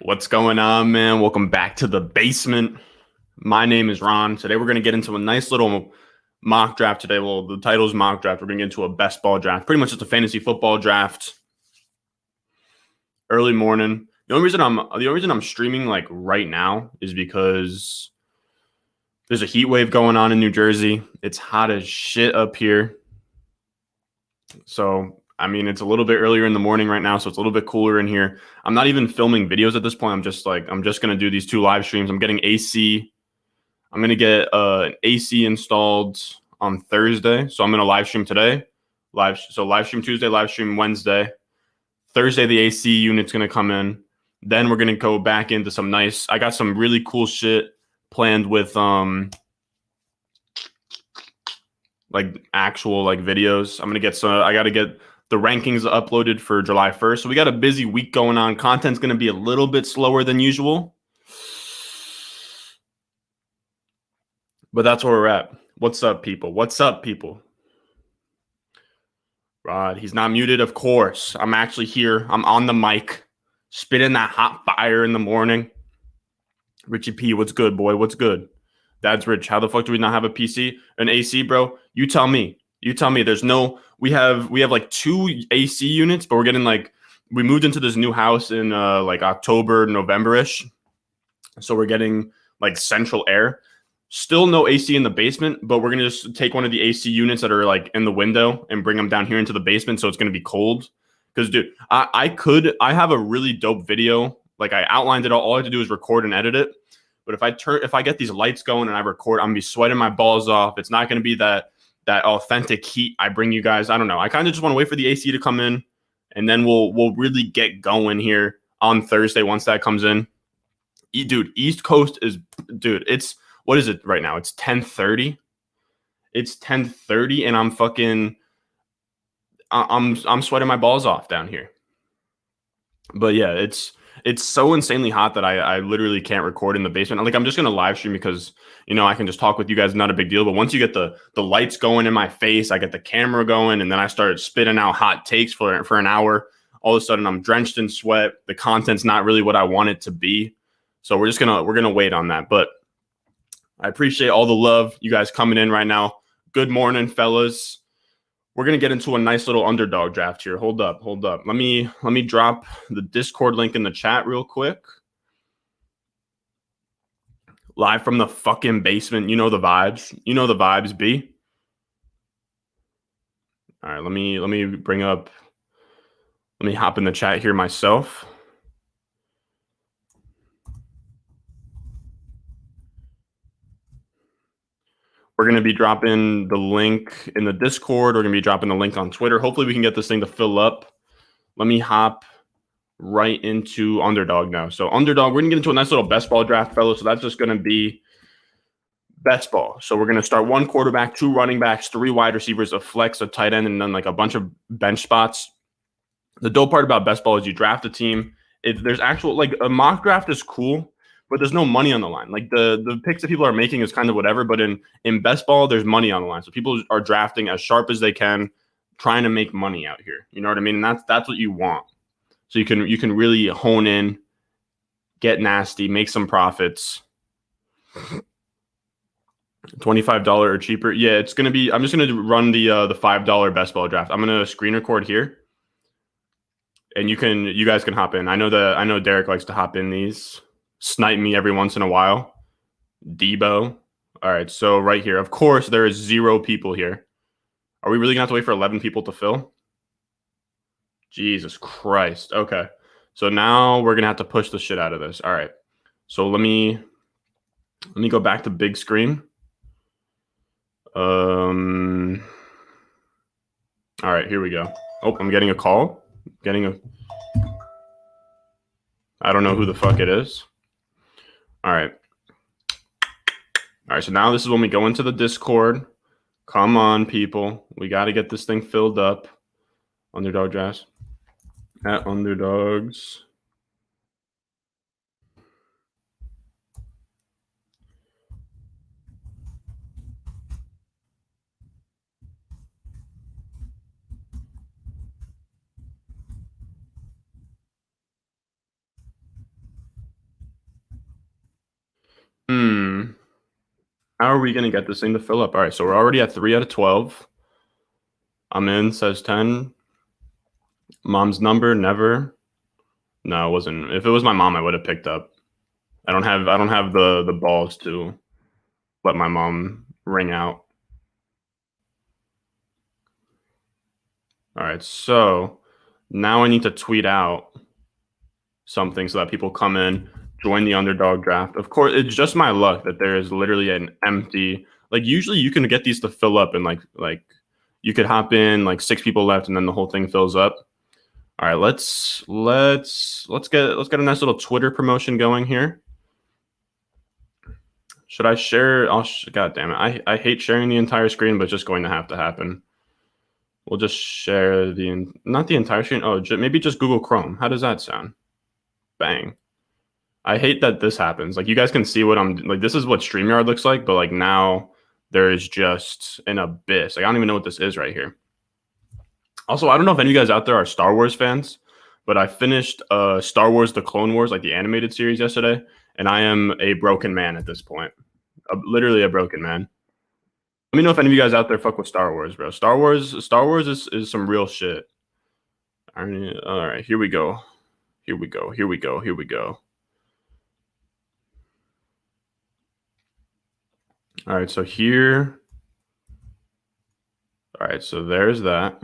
What's going on, man? Welcome back to the basement. My name is Ron. Today we're going to get into a nice little mock draft today. Well, the title is mock draft. We're going to get into a best ball draft. Pretty much just a fantasy football draft. Early morning. The only reason I'm streaming like right now is because there's a heat wave going on in New Jersey. It's hot as shit up here. So, I mean, it's a little bit earlier in the morning right now, so it's a little bit cooler in here. I'm not even filming videos at this point. I'm just going to do these two live streams. I'm getting AC. I'm going to get an AC installed on Thursday. So I'm going to live stream today. Live stream Tuesday, live stream Wednesday. Thursday, the AC unit's going to come in. Then we're going to go back into I got some really cool shit planned with like actual like videos. I got to get the rankings uploaded for July 1st. So we got a busy week going on. Content's going to be a little bit slower than usual. But that's where we're at. What's up, people? What's up, people? Rod, he's not muted, of course. I'm actually here. I'm on the mic, spitting that hot fire in the morning. Richie P, what's good, boy? What's good? Dad's rich. How the fuck do we not have an AC, bro? You tell me. There's no. We have like 2 AC units, but we're getting we moved into this new house in like October, November-ish. So we're getting like central air. Still no AC in the basement, but we're gonna just take one of the AC units that are like in the window and bring them down here into the basement, so it's gonna be cold. Because, dude, I have a really dope video. Like, I outlined it all. All I have to do is record and edit it. But if I get these lights going and I record, I'm gonna be sweating my balls off. It's not gonna be that authentic heat I bring you guys. I don't know. I kind of just want to wait for the AC to come in, and then we'll really get going here on Thursday once that comes in. Dude, East Coast is, dude, it's, what is it right now? It's 10:30. It's 10:30, and I'm sweating my balls off down here. But yeah, it's so insanely hot that I literally can't record in the basement. Like, I'm just gonna live stream because, I can just talk with you guys, not a big deal. But once you get the lights going in my face, I get the camera going, and then I start spitting out hot takes for an hour. All of a sudden, I'm drenched in sweat. The content's not really what I want it to be. So we're gonna wait on that. But I appreciate all the love you guys coming in right now. Good morning, fellas. We're gonna get into a nice little underdog draft here. Hold up. Let me drop the Discord link in the chat real quick. Live from the fucking basement. You know the vibes. B. All right, let me hop in the chat here myself. We're going to be dropping the link in the Discord. We're going to be dropping the link on Twitter. Hopefully we can get this thing to fill up. Let me hop right into Underdog now. So Underdog, we're going to get into a nice little best ball draft, fellas. So that's just going to be best ball. So we're going to start 1 quarterback, 2 running backs, 3 wide receivers, a flex, a tight end, and then like a bunch of bench spots. The dope part about best ball is you draft a team. There's actual, like, a mock draft is cool, but there's no money on the line. Like, the picks that people are making is kind of whatever, but in best ball, there's money on the line. So people are drafting as sharp as they can, trying to make money out here. You know what I mean? And that's what you want. So you can really hone in, get nasty, make some profits. $25 or cheaper. Yeah, it's gonna be. I'm just gonna run the $5 best ball draft. I'm gonna screen record here, and you guys can hop in. I know Derek likes to hop in these. Snipe me every once in a while. Debo. All right, so right here. Of course, there is 0 people here. Are we really going to have to wait for 11 people to fill? Jesus Christ. Okay. So now we're going to have to push the shit out of this. All right. So let me go back to big screen. All right, here we go. Oh, I'm getting a call. I don't know who the fuck it is. All right, so now this is when we go into the Discord. Come on, people. We got to get this thing filled up. Underdog drafts. At Underdogs. How are we going to get this thing to fill up? All right, so we're already at 3 out of 12. I'm in, says 10. Mom's number, never. No, it wasn't. If it was my mom, I would have picked up. I don't have the balls to let my mom ring out. All right, so now I need to tweet out something so that people come in, join the underdog draft. Of course, it's just my luck that there is literally an empty. Like usually, you can get these to fill up, and like you could hop in like 6 people left, and then the whole thing fills up. All right, let's get a nice little Twitter promotion going here. Should I share? God damn it! I hate sharing the entire screen, but it's just going to have to happen. We'll just share not the entire screen. Oh, maybe just Google Chrome. How does that sound? Bang. I hate that this happens. Like you guys can see what I'm like. This is what StreamYard looks like, but like now there is just an abyss. Like I don't even know what this is right here. Also, I don't know if any of you guys out there are Star Wars fans, but I finished Star Wars: The Clone Wars, like the animated series yesterday, and I am a broken man at this point. Literally a broken man. Let me know if any of you guys out there fuck with Star Wars, bro. Star Wars is some real shit. All right, here we go. Here we go. Here we go. Here we go. All right, so here. All right, so there's that.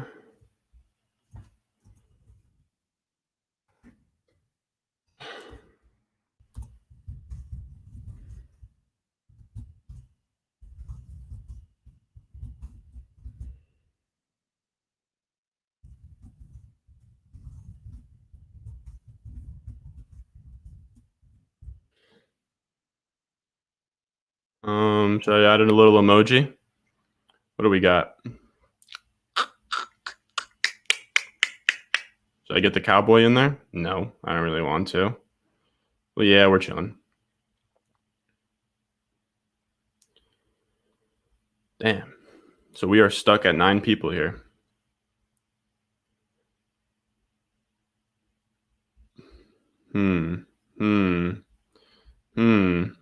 Should I add in a little emoji? What do we got? Should I get the cowboy in there? No, I don't really want to. Well, yeah, we're chilling. Damn. So we are stuck at 9 people here.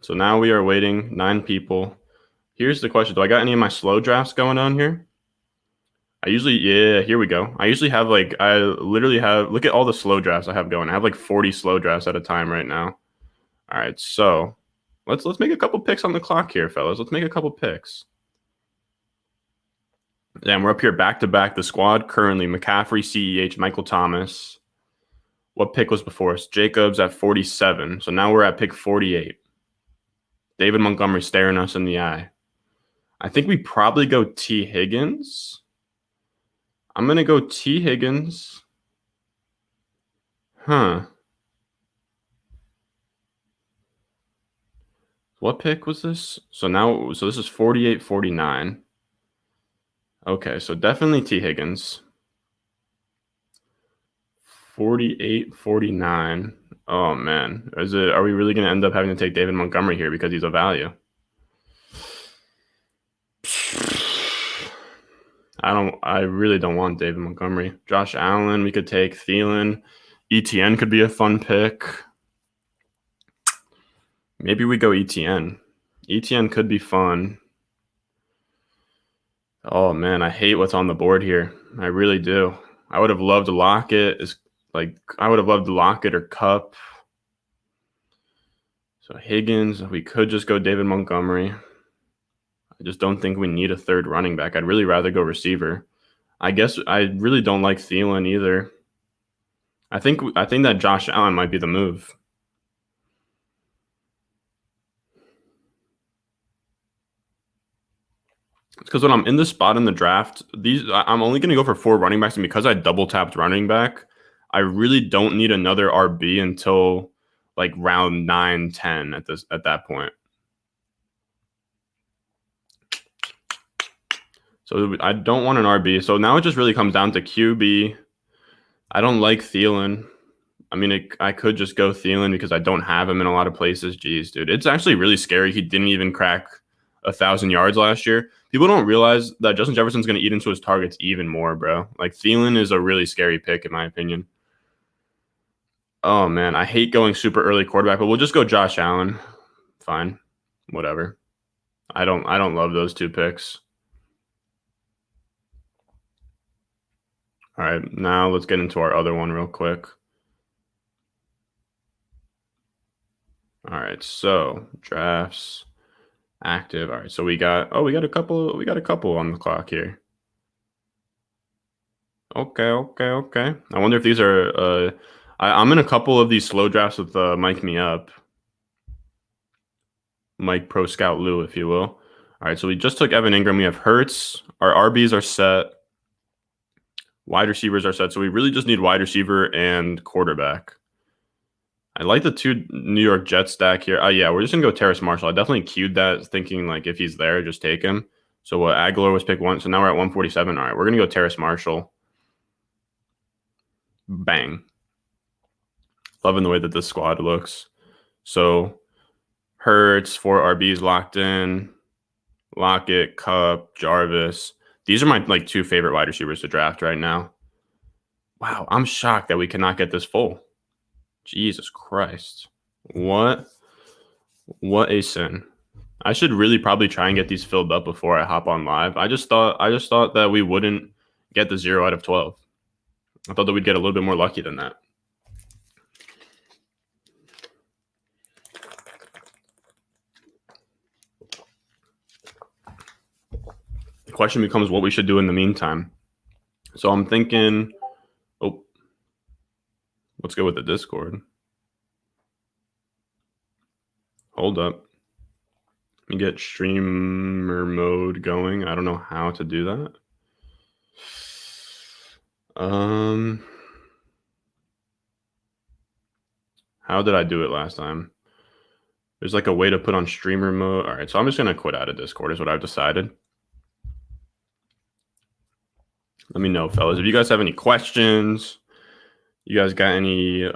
So now we are waiting 9 people. Here's the question. Do I got any of my slow drafts going on here? Here we go. I literally have, look at all the slow drafts I have going. I have like 40 slow drafts at a time right now. All right, so let's make a couple picks on the clock here, fellas. Let's make a couple picks. Damn, we're up here back to back. The squad currently McCaffrey, CEH, Michael Thomas. What pick was before us? Jacobs at 47. So now we're at pick 48. David Montgomery staring us in the eye. I think we probably go T. Higgins. I'm going to go T. Higgins. What pick was this? So this is 48, 49. Okay, so definitely T. Higgins. 48, 49. Oh, man. Are we really going to end up having to take David Montgomery here because he's a value? I really don't want David Montgomery. Josh Allen, we could take Thielen. ETN could be a fun pick. Maybe we go ETN. ETN could be fun. Oh, man, I hate what's on the board here. I really do. I would have loved Lockett. I would have loved Lockett or Kupp. So Higgins, we could just go David Montgomery. I just don't think we need a third running back. I'd really rather go receiver. I guess I really don't like Thielen either. I think that Josh Allen might be the move. It's because when I'm in this spot in the draft, I'm only going to go for 4 running backs, and because I double tapped running back, I really don't need another RB until like round 9, 10 at that point. So I don't want an RB. So now it just really comes down to QB. I don't like Thielen. I mean, I could just go Thielen because I don't have him in a lot of places. Jeez, dude. It's actually really scary. He didn't even crack 1,000 yards last year. People don't realize that Justin Jefferson's going to eat into his targets even more, bro. Like, Thielen is a really scary pick, in my opinion. Oh, man. I hate going super early quarterback, but we'll just go Josh Allen. Fine. Whatever. I don't love those 2 picks. All right, now let's get into our other one real quick. All right, so drafts active. All right, so we got a couple on the clock here. Okay. I wonder if these are I'm in a couple of these slow drafts with Mike Me Up. Mike Pro Scout Lou, if you will. All right, so we just took Evan Ingram. We have Hurts. Our RBs are set. Wide receivers are set. So we really just need wide receiver and quarterback. I like the 2 New York Jets stack here. Yeah, we're just going to go Terrace Marshall. I definitely queued that thinking like if he's there, just take him. So Aguilar was pick 1. So now we're at 147. All right, we're going to go Terrace Marshall. Bang. Loving the way that this squad looks. So Hurts, 4 RBs locked in. Lockett, Kupp, Jarvis. These are my 2 favorite wide receivers to draft right now. Wow, I'm shocked that we cannot get this full. Jesus Christ. What a sin. I should really probably try and get these filled up before I hop on live. I just thought that we wouldn't get the 0 out of 12. I thought that we'd get a little bit more lucky than that. The question becomes what we should do in the meantime. So I'm thinking, let's go with the Discord. Hold up. Let me get streamer mode going. I don't know how to do that. How did I do it last time? There's a way to put on streamer mode. All right, so I'm just going to quit out of Discord is what I've decided. Let me know, fellas. If you guys have any questions, you guys got any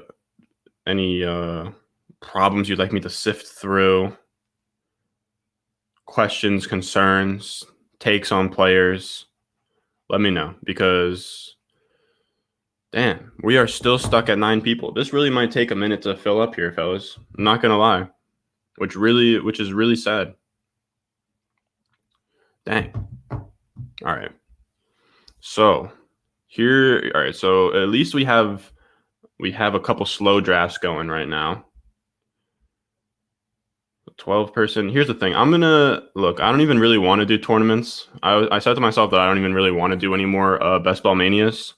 problems you'd like me to sift through, questions, concerns, takes on players, let me know because, damn, we are still stuck at 9 people. This really might take a minute to fill up here, fellas. I'm not going to lie, which is really sad. Dang. All right. So here, all right. So at least we have a couple slow drafts going right now. 12-person. Here's the thing. I'm gonna look. I don't even really want to do tournaments. I said to myself that I don't even really want to do any more Best Ball Manias.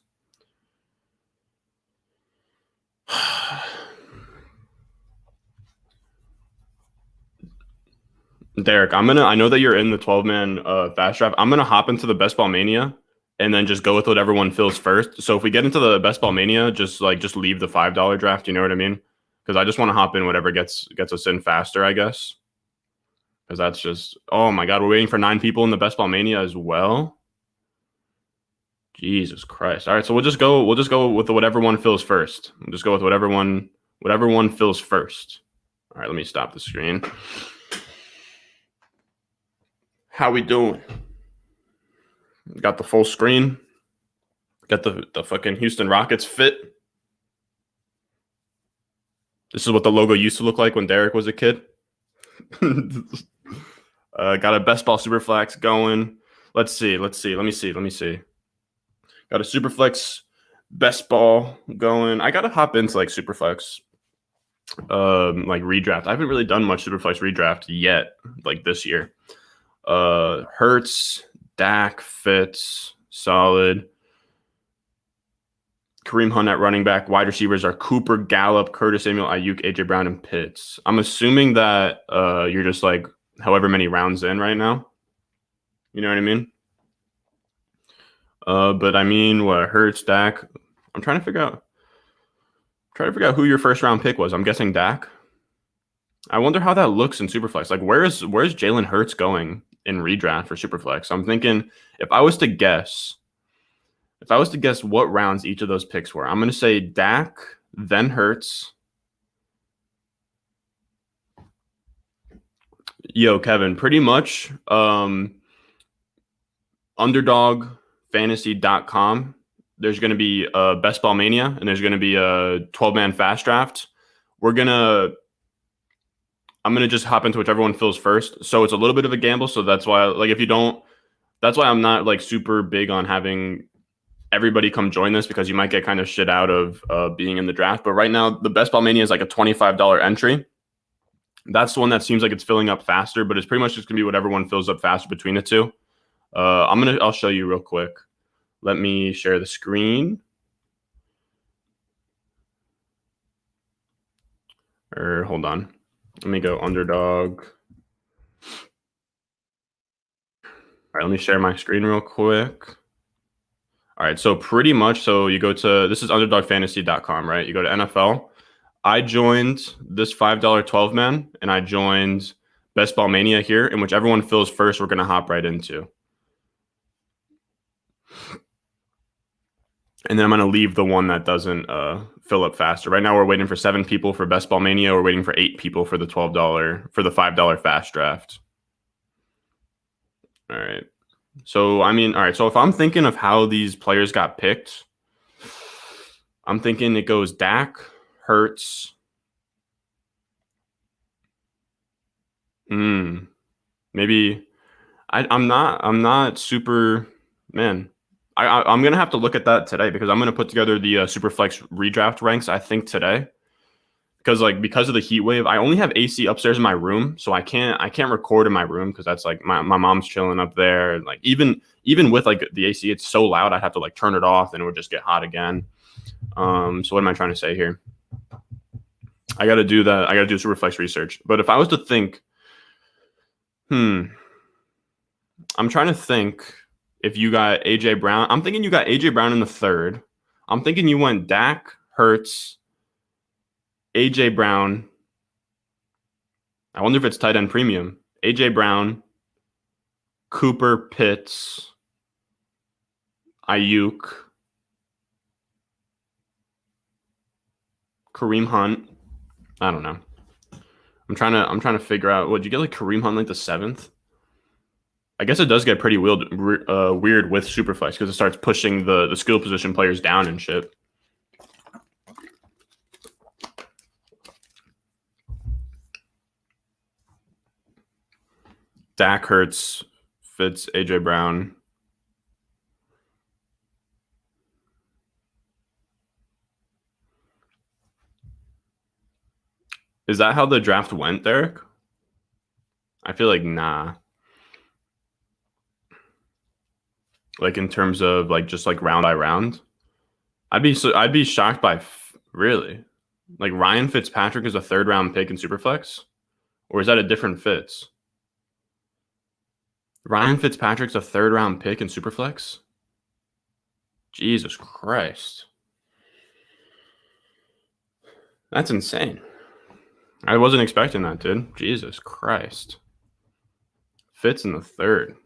Derek, I know that you're in the 12-man fast draft. I'm gonna hop into the Best Ball Mania and then just go with whatever one fills first. So if we get into the Best Ball Mania, just leave the $5 draft. You know what I mean? Because I just want to hop in whatever gets us in faster, I guess. Because that's just, oh my God, we're waiting for 9 people in the Best Ball Mania as well. Jesus Christ! All right, so we'll just go with whatever one fills first. We'll just go with whatever one fills first. All right, let me stop the screen. How we doing? Got the full screen. Got the fucking Houston Rockets fit. This is what the logo used to look like when Derek was a kid. Got a Best Ball Superflex going. Let me see. Got a Superflex Best Ball going. I gotta hop into Superflex redraft. I haven't really done much Superflex redraft yet, this year. Hurts, Dak, Fitz, solid. Kareem Hunt at running back. Wide receivers are Cooper, Gallup, Curtis Samuel, Ayuk, AJ Brown, and Pitts. I'm assuming that you're just however many rounds in right now. You know what I mean? But I mean, what Hurts, Dak? I'm trying to figure out who your first round pick was. I'm guessing Dak. I wonder how that looks in Superflex. Where's Jalen Hurts going in redraft for Superflex? I'm thinking if I was to guess what rounds each of those picks were, I'm going to say Dak, then Hurts. Yo, Kevin, pretty much underdogfantasy.com. There's going to be a Best Ball Mania, and there's going to be a 12-man fast draft. I'm gonna just hop into whichever one fills first. So it's a little bit of a gamble. So that's why, like, if you don't, that's why I'm not like super big on having everybody come join this, because you might get kind of shit out of being in the draft. But right now, the Best Ball Mania is like a $25 entry. That's the one that seems like it's filling up faster, but it's pretty much just gonna be whatever one fills up faster between the two. I'll show you real quick. Let me share the screen. Or hold on. Let me go underdog. All right, let me share my screen real quick. All right, so pretty much, so you go to, this is underdogfantasy.com, right? You go to NFL. I joined this $5 12 man, and I joined Best Ball Mania here, and whichever one fills first, we're going to hop right into. And then I'm going to leave the one that doesn't fill up faster. Right now, we're waiting for 7 people for Best Ball Mania. We're waiting for 8 people for the for the $5 fast draft. All right. So, I mean, all right. So if I'm thinking of how these players got picked, I'm thinking it goes Dak, Hurts. Maybe I'm not super, man. I'm gonna have to look at that today, because I'm gonna put together the Superflex redraft ranks, I think, today. Because of the heat wave, I only have AC upstairs in my room, so I can't record in my room, because that's like my mom's chilling up there. And like even with like the AC, it's so loud, I'd have to like turn it off and it would just get hot again. So what am I trying to say here? I gotta do that. I gotta do Superflex research. But if I was to think, I'm trying to think if you got AJ Brown. I'm thinking you got AJ Brown in the 3rd. I'm thinking you went Dak, Hurts, AJ Brown. I wonder if it's tight end premium. AJ Brown, Cooper, Pitts, Ayuk, Kareem Hunt. I don't know. I'm trying to figure out. Would you get like Kareem Hunt like the 7th? I guess it does get pretty weird with Superflex, because it starts pushing the skill position players down and shit. Dak, Hurts, Fitz, AJ Brown. Is that how the draft went, Derek? I feel like nah. Like in terms of like just like round by round, I'd be shocked by really, like, Ryan Fitzpatrick is a 3rd round pick in Superflex, or is that a different Fitz? Ryan Fitzpatrick's a 3rd round pick in Superflex? Jesus Christ. That's insane. I wasn't expecting that, dude. Jesus Christ. Fitz in the 3rd.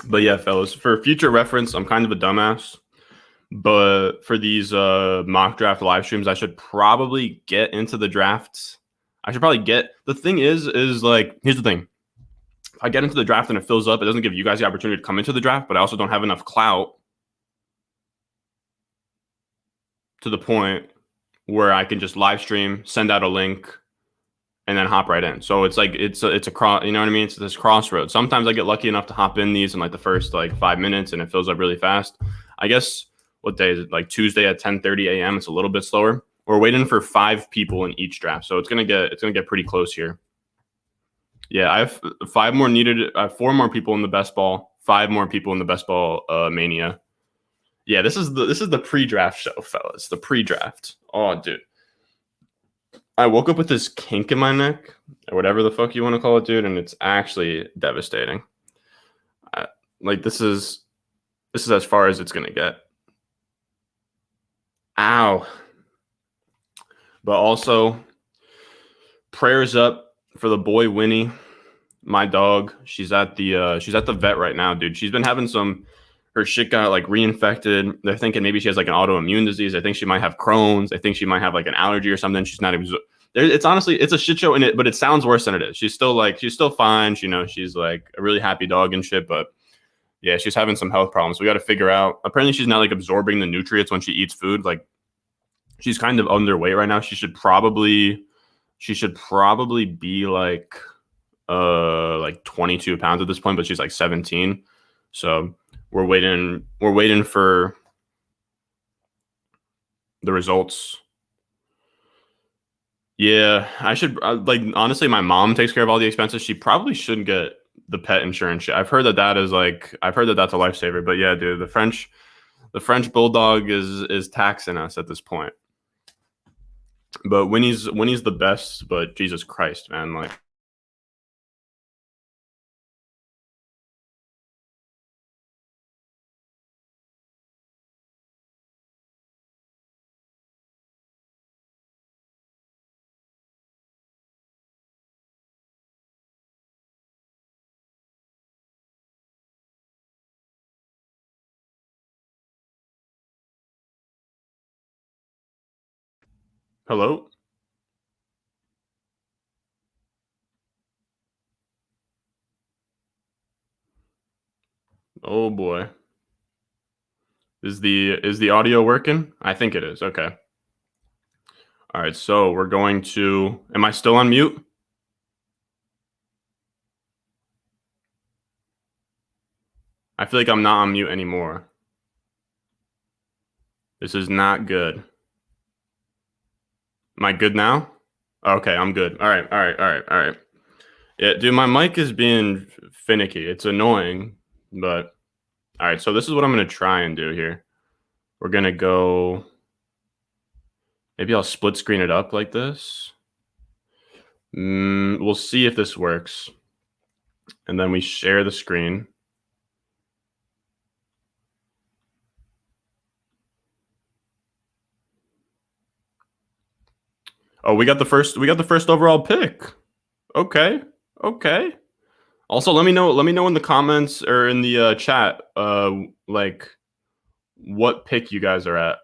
But yeah, fellas, for future reference, I'm kind of a dumbass. But for these mock draft live streams, I should probably get into the drafts. The thing is like, here's the thing. If I get into the draft and it fills up, it doesn't give you guys the opportunity to come into the draft, but I also don't have enough clout to the point where I can just live stream, send out a link, and then hop right in. So it's like it's a cross, you know what I mean? It's this crossroad. Sometimes I get lucky enough to hop in these in like the first like 5 minutes, and it fills up really fast. I guess, what day is it? Like Tuesday at 10:30 a.m. It's a little bit slower. We're waiting for 5 people in each draft, so it's gonna get pretty close here. Yeah, I have 5 more needed. I have 4 more people in the best ball, 5 more people in the best ball mania. Yeah, this is the pre-draft show, fellas. The pre-draft. Oh, dude. I woke up with this kink in my neck, or whatever the fuck you want to call it, dude, and it's actually devastating. Like, this is as far as it's gonna get. Ow. But also, prayers up for the boy Winnie, my dog. She's at the vet right now, dude. She's been having her shit got like reinfected. They're thinking maybe she has like an autoimmune disease. I think she might have Crohn's. I think she might have like an allergy or something. She's not even. It's honestly, it's a shit show in it, but it sounds worse than it is. She's still fine. She's like a really happy dog and shit, but Yeah, she's having some health problems. We got to figure out. Apparently, she's not like absorbing the nutrients when she eats food. Like, she's kind of underweight right now. She should probably be like 22 pounds at this point, but she's like 17. So we're waiting for the results. Yeah, I should like honestly, my mom takes care of all the expenses. She probably should get the pet insurance. I've heard that that's a lifesaver. But yeah, dude, the French bulldog is taxing us at this point. But Winnie's the best. But Jesus Christ, man, like. Hello? Oh boy. Is the audio working? I think it is. Okay. All right, so we're going to am I still on mute? I feel like I'm not on mute anymore. This is not good. Am I good now? Okay, I'm good. All right. Yeah, dude, my mic is being finicky. It's annoying, but all right. So this is what I'm gonna try and do here. We're gonna go. Maybe I'll split screen it up like this. We'll see if this works, and then we share the screen. Oh, we got the first overall pick. Okay. Also, let me know in the comments or in the chat, like what pick you guys are at.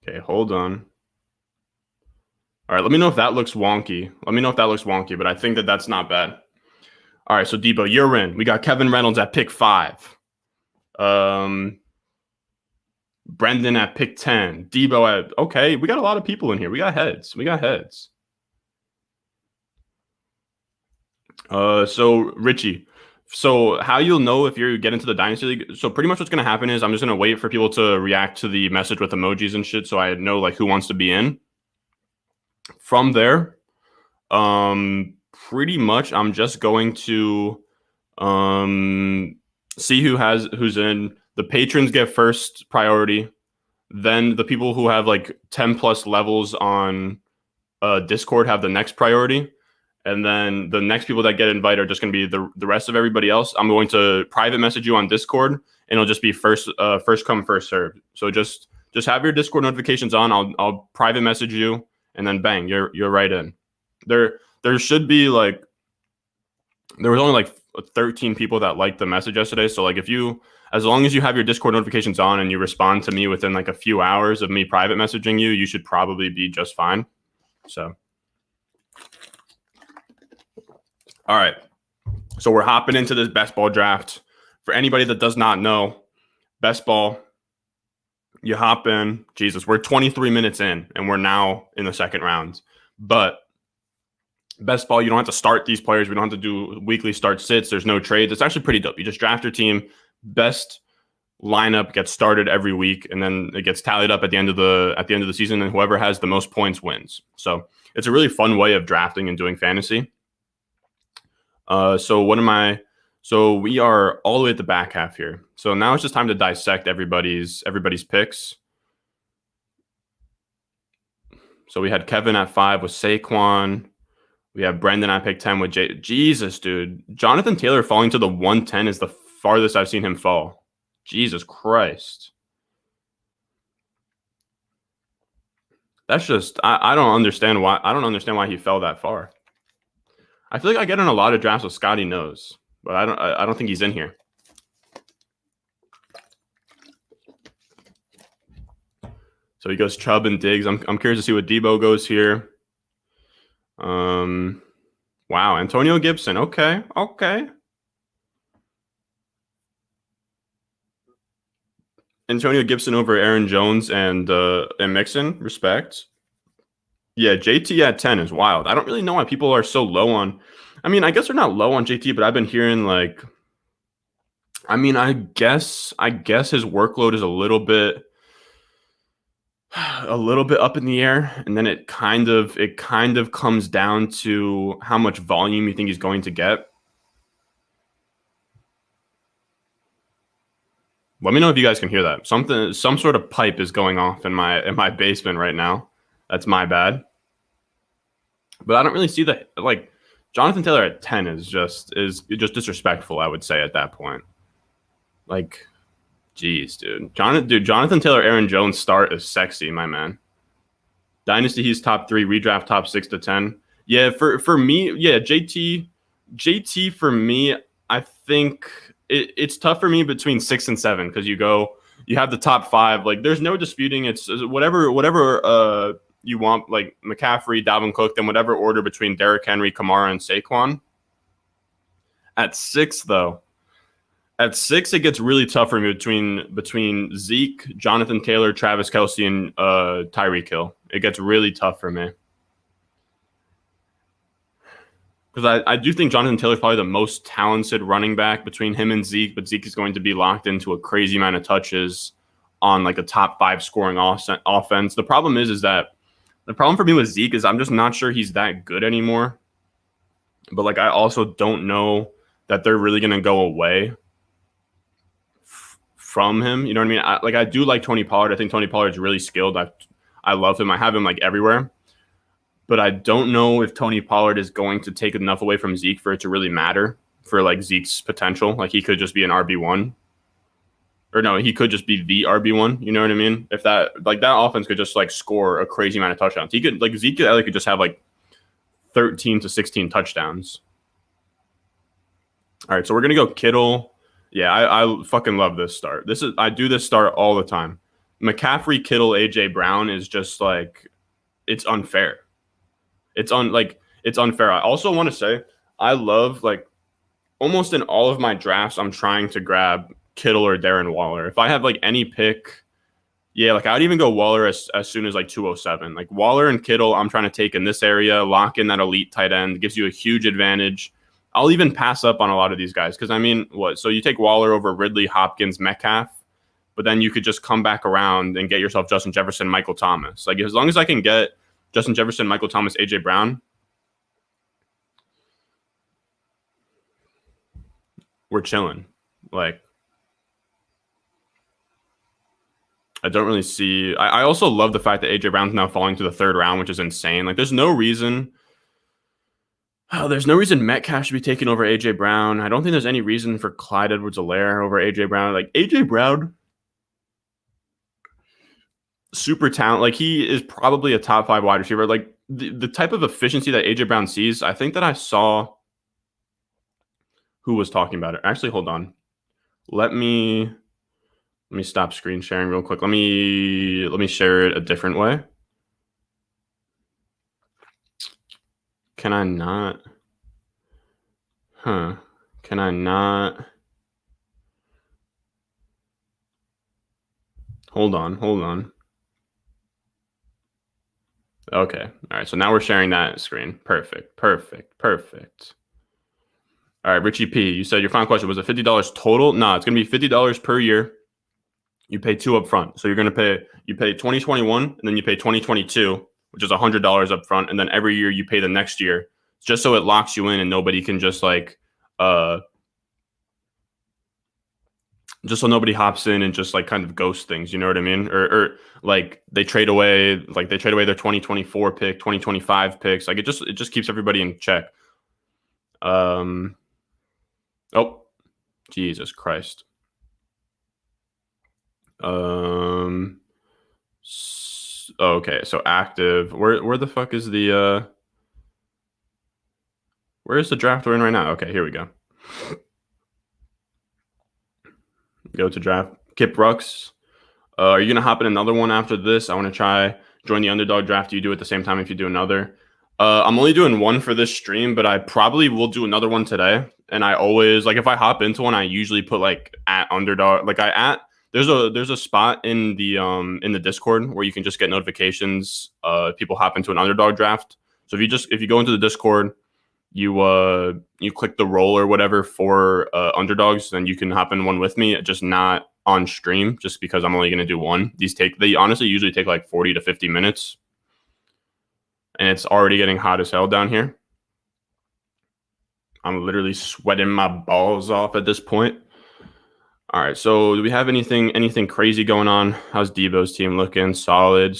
Okay, hold on. All right, let me know if that looks wonky. But I think that's not bad. All right, so Debo, you're in. We got Kevin Reynolds at pick 5. Brendan at pick 10. Debo at okay. We got a lot of people in here. We got heads. So Richie. So how you'll know if you get into the Dynasty League? So pretty much what's gonna happen is I'm just gonna wait for people to react to the message with emojis and shit, so I know like who wants to be in. From there, pretty much I'm just going to see who's in. The patrons get first priority. Then the people who have like 10 plus levels on Discord have the next priority. And then the next people that get invited are just going to be the rest of everybody else. I'm going to private message you on Discord, and it'll just be first come, first served. So just have your Discord notifications on. I'll private message you, and then bang, you're right in. There should be like there was only like 13 people that liked the message yesterday. So like as long as you have your Discord notifications on and you respond to me within like a few hours of me private messaging you, you should probably be just fine. So. All right. So we're hopping into this best ball draft. For anybody that does not know, best ball, you hop in. Jesus, we're 23 minutes in, and we're now in the second round. But best ball, you don't have to start these players. We don't have to do weekly start sits. There's no trades. It's actually pretty dope. You just draft your team. Best lineup gets started every week, and then it gets tallied up at the end of the season, and whoever has the most points wins. So it's a really fun way of drafting and doing fantasy. So we are all the way at the back half here. So now it's just time to dissect everybody's picks. So we had Kevin at 5 with Saquon. We have Brendan at pick 10 with Jay. Jesus, dude. Jonathan Taylor falling to the 110 is the farthest I've seen him fall. Jesus Christ. That's just I don't understand why he fell that far. I feel like I get in a lot of drafts with Scotty knows, but I don't think he's in here. So he goes Chubb and Diggs. I'm curious to see what Debo goes here. Wow, Antonio Gibson. Okay. Antonio Gibson over Aaron Jones and Mixon. Respect. Yeah, JT at 10 is wild. I don't really know why people are so low on. I mean, I guess they're not low on JT, but I've been hearing like. I mean, I guess his workload is a little bit up in the air, and then it kind of comes down to how much volume you think he's going to get. Let me know if you guys can hear that. Some sort of pipe is going off in my basement right now. That's my bad. But I don't really see the like Jonathan Taylor at 10 is just disrespectful, I would say at that point. Like, geez, dude. Jonathan Taylor, Aaron Jones start is sexy, my man. Dynasty, he's top 3, redraft top 6 to 10. Yeah, for me, yeah, JT for me, I think it's tough for me between 6 and 7 because you have the top 5. Like, there's no disputing it's whatever you want, like McCaffrey, Dalvin Cook, then whatever order between Derrick Henry, Kamara, and Saquon. At 6, though, it gets really tough for me between Zeke, Jonathan Taylor, Travis Kelce, and Tyreek Hill. It gets really tough for me. Because I do think Jonathan Taylor is probably the most talented running back between him and Zeke, but Zeke is going to be locked into a crazy amount of touches on like a top 5 scoring offense. The problem is that the problem for me with Zeke is I'm just not sure he's that good anymore. But like I also don't know that they're really going to go away from him. You know what I mean? I do like Tony Pollard. I think Tony Pollard is really skilled. I love him. I have him like everywhere. But I don't know if Tony Pollard is going to take enough away from Zeke for it to really matter for like Zeke's potential. Like he could just be an RB1. Or no, he could just be the RB1. You know what I mean? If that offense could just like score a crazy amount of touchdowns. He could like Zeke could just have like 13 to 16 touchdowns. All right, so we're gonna go Kittle. Yeah, I fucking love this start. I do this start all the time. McCaffrey, Kittle, AJ Brown is just like it's unfair. It's unfair. I also want to say I love like almost in all of my drafts, I'm trying to grab Kittle or Darren Waller. If I have like any pick, yeah, like I would even go Waller as soon as like 207. Like Waller and Kittle, I'm trying to take in this area, lock in that elite tight end, gives you a huge advantage. I'll even pass up on a lot of these guys because I mean, what? So you take Waller over Ridley, Hopkins, Metcalf, but then you could just come back around and get yourself Justin Jefferson, Michael Thomas. Like as long as I can get Justin Jefferson, Michael Thomas, AJ Brown, we're chilling. Like I don't really see. I also love the fact that AJ Brown's now falling to the 3rd round, which is insane. Like there's no reason Metcalf should be taking over AJ Brown. I don't think there's any reason for Clyde Edwards-Helaire over AJ Brown. Like AJ Brown, super talent. Like he is probably a top 5 wide receiver. Like the type of efficiency that AJ Brown sees, I think that I saw who was talking about it. Actually, hold on. Let me stop screen sharing real quick. Let me share it a different way. Can I not? Can I not? Hold on. Okay. All right. So now we're sharing that screen. Perfect. All right, Richie P, you said your final question was it $50 total? No, it's going to be $50 per year. You pay 2 up front. So you pay 2021 and then you pay 2022, which is $100 up front. And then every year you pay the next year just so it locks you in and nobody can just like, just so nobody hops in and just like kind of ghost things. You know what I mean? Or like they trade away their 2024 pick, 2025 picks. Like it just keeps everybody in check. Oh, Jesus Christ. Okay, so active. Where the fuck is the where is the draft we're in right now? Okay, here we go. Go to draft. Kip Brooks. Are you gonna hop in another one after this? I want to try join the underdog draft. Do you do it at the same time if you do another? I'm only doing one for this stream, but I probably will do another one today. And I always like if I hop into one, I usually put like at underdog. Like there's a spot in the Discord where you can just get notifications. People hop into an underdog draft. So if you go into the Discord, you click the roll or whatever for underdogs, then you can hop in one with me. Just not on stream, just because I'm only going to do one. They honestly usually take like 40 to 50 minutes. And it's already getting hot as hell down here. I'm literally sweating my balls off at this point. All right, so do we have anything crazy going on? How's Debo's team looking? Solid.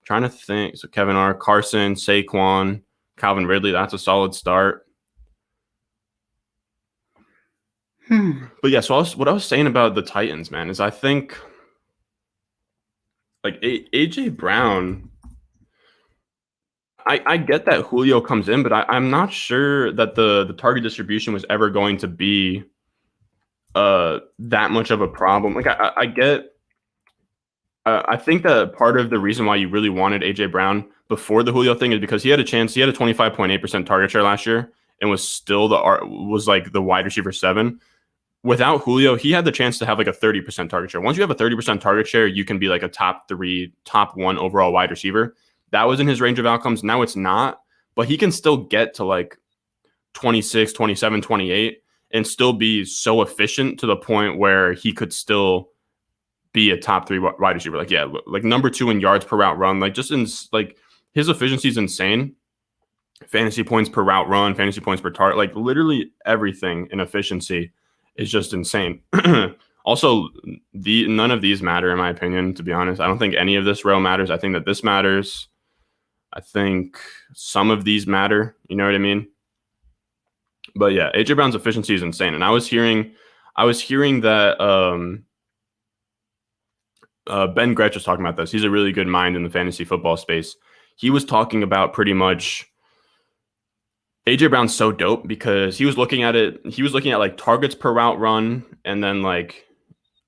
Trying to think. So Kevin R, Carson, Saquon, Calvin Ridley. That's a solid start. But yeah, so what I was saying about the Titans, man, is I think like AJ Brown. I get that Julio comes in, but I'm not sure that the target distribution was ever going to be that much of a problem. Like I get. I think that part of the reason why you really wanted AJ Brown before the Julio thing is because he had a chance. He had a 25.8% target share last year and was still like the wide receiver 7. Without Julio, he had the chance to have like a 30% target share. Once you have a 30% target share, you can be like a top 1 overall wide receiver. That was in his range of outcomes. Now it's not, but he can still get to like 26, 27, 28 and still be so efficient to the point where he could still be a top 3 wide receiver. Like, yeah, like number 2 in yards per route run. Like like his efficiency is insane. Fantasy points per route run, fantasy points per target, like literally everything in efficiency is just insane. Also, none of these matter in my opinion, to be honest. I don't think any of this row matters. I think that this matters. I think some of these matter. You know what I mean? But yeah, AJ Brown's efficiency is insane. And I was hearing that Ben Gretsch was talking about this. He's a really good mind in the fantasy football space. He was talking about pretty much AJ Brown's so dope because he was looking at it. He was looking at like targets per route run, and then like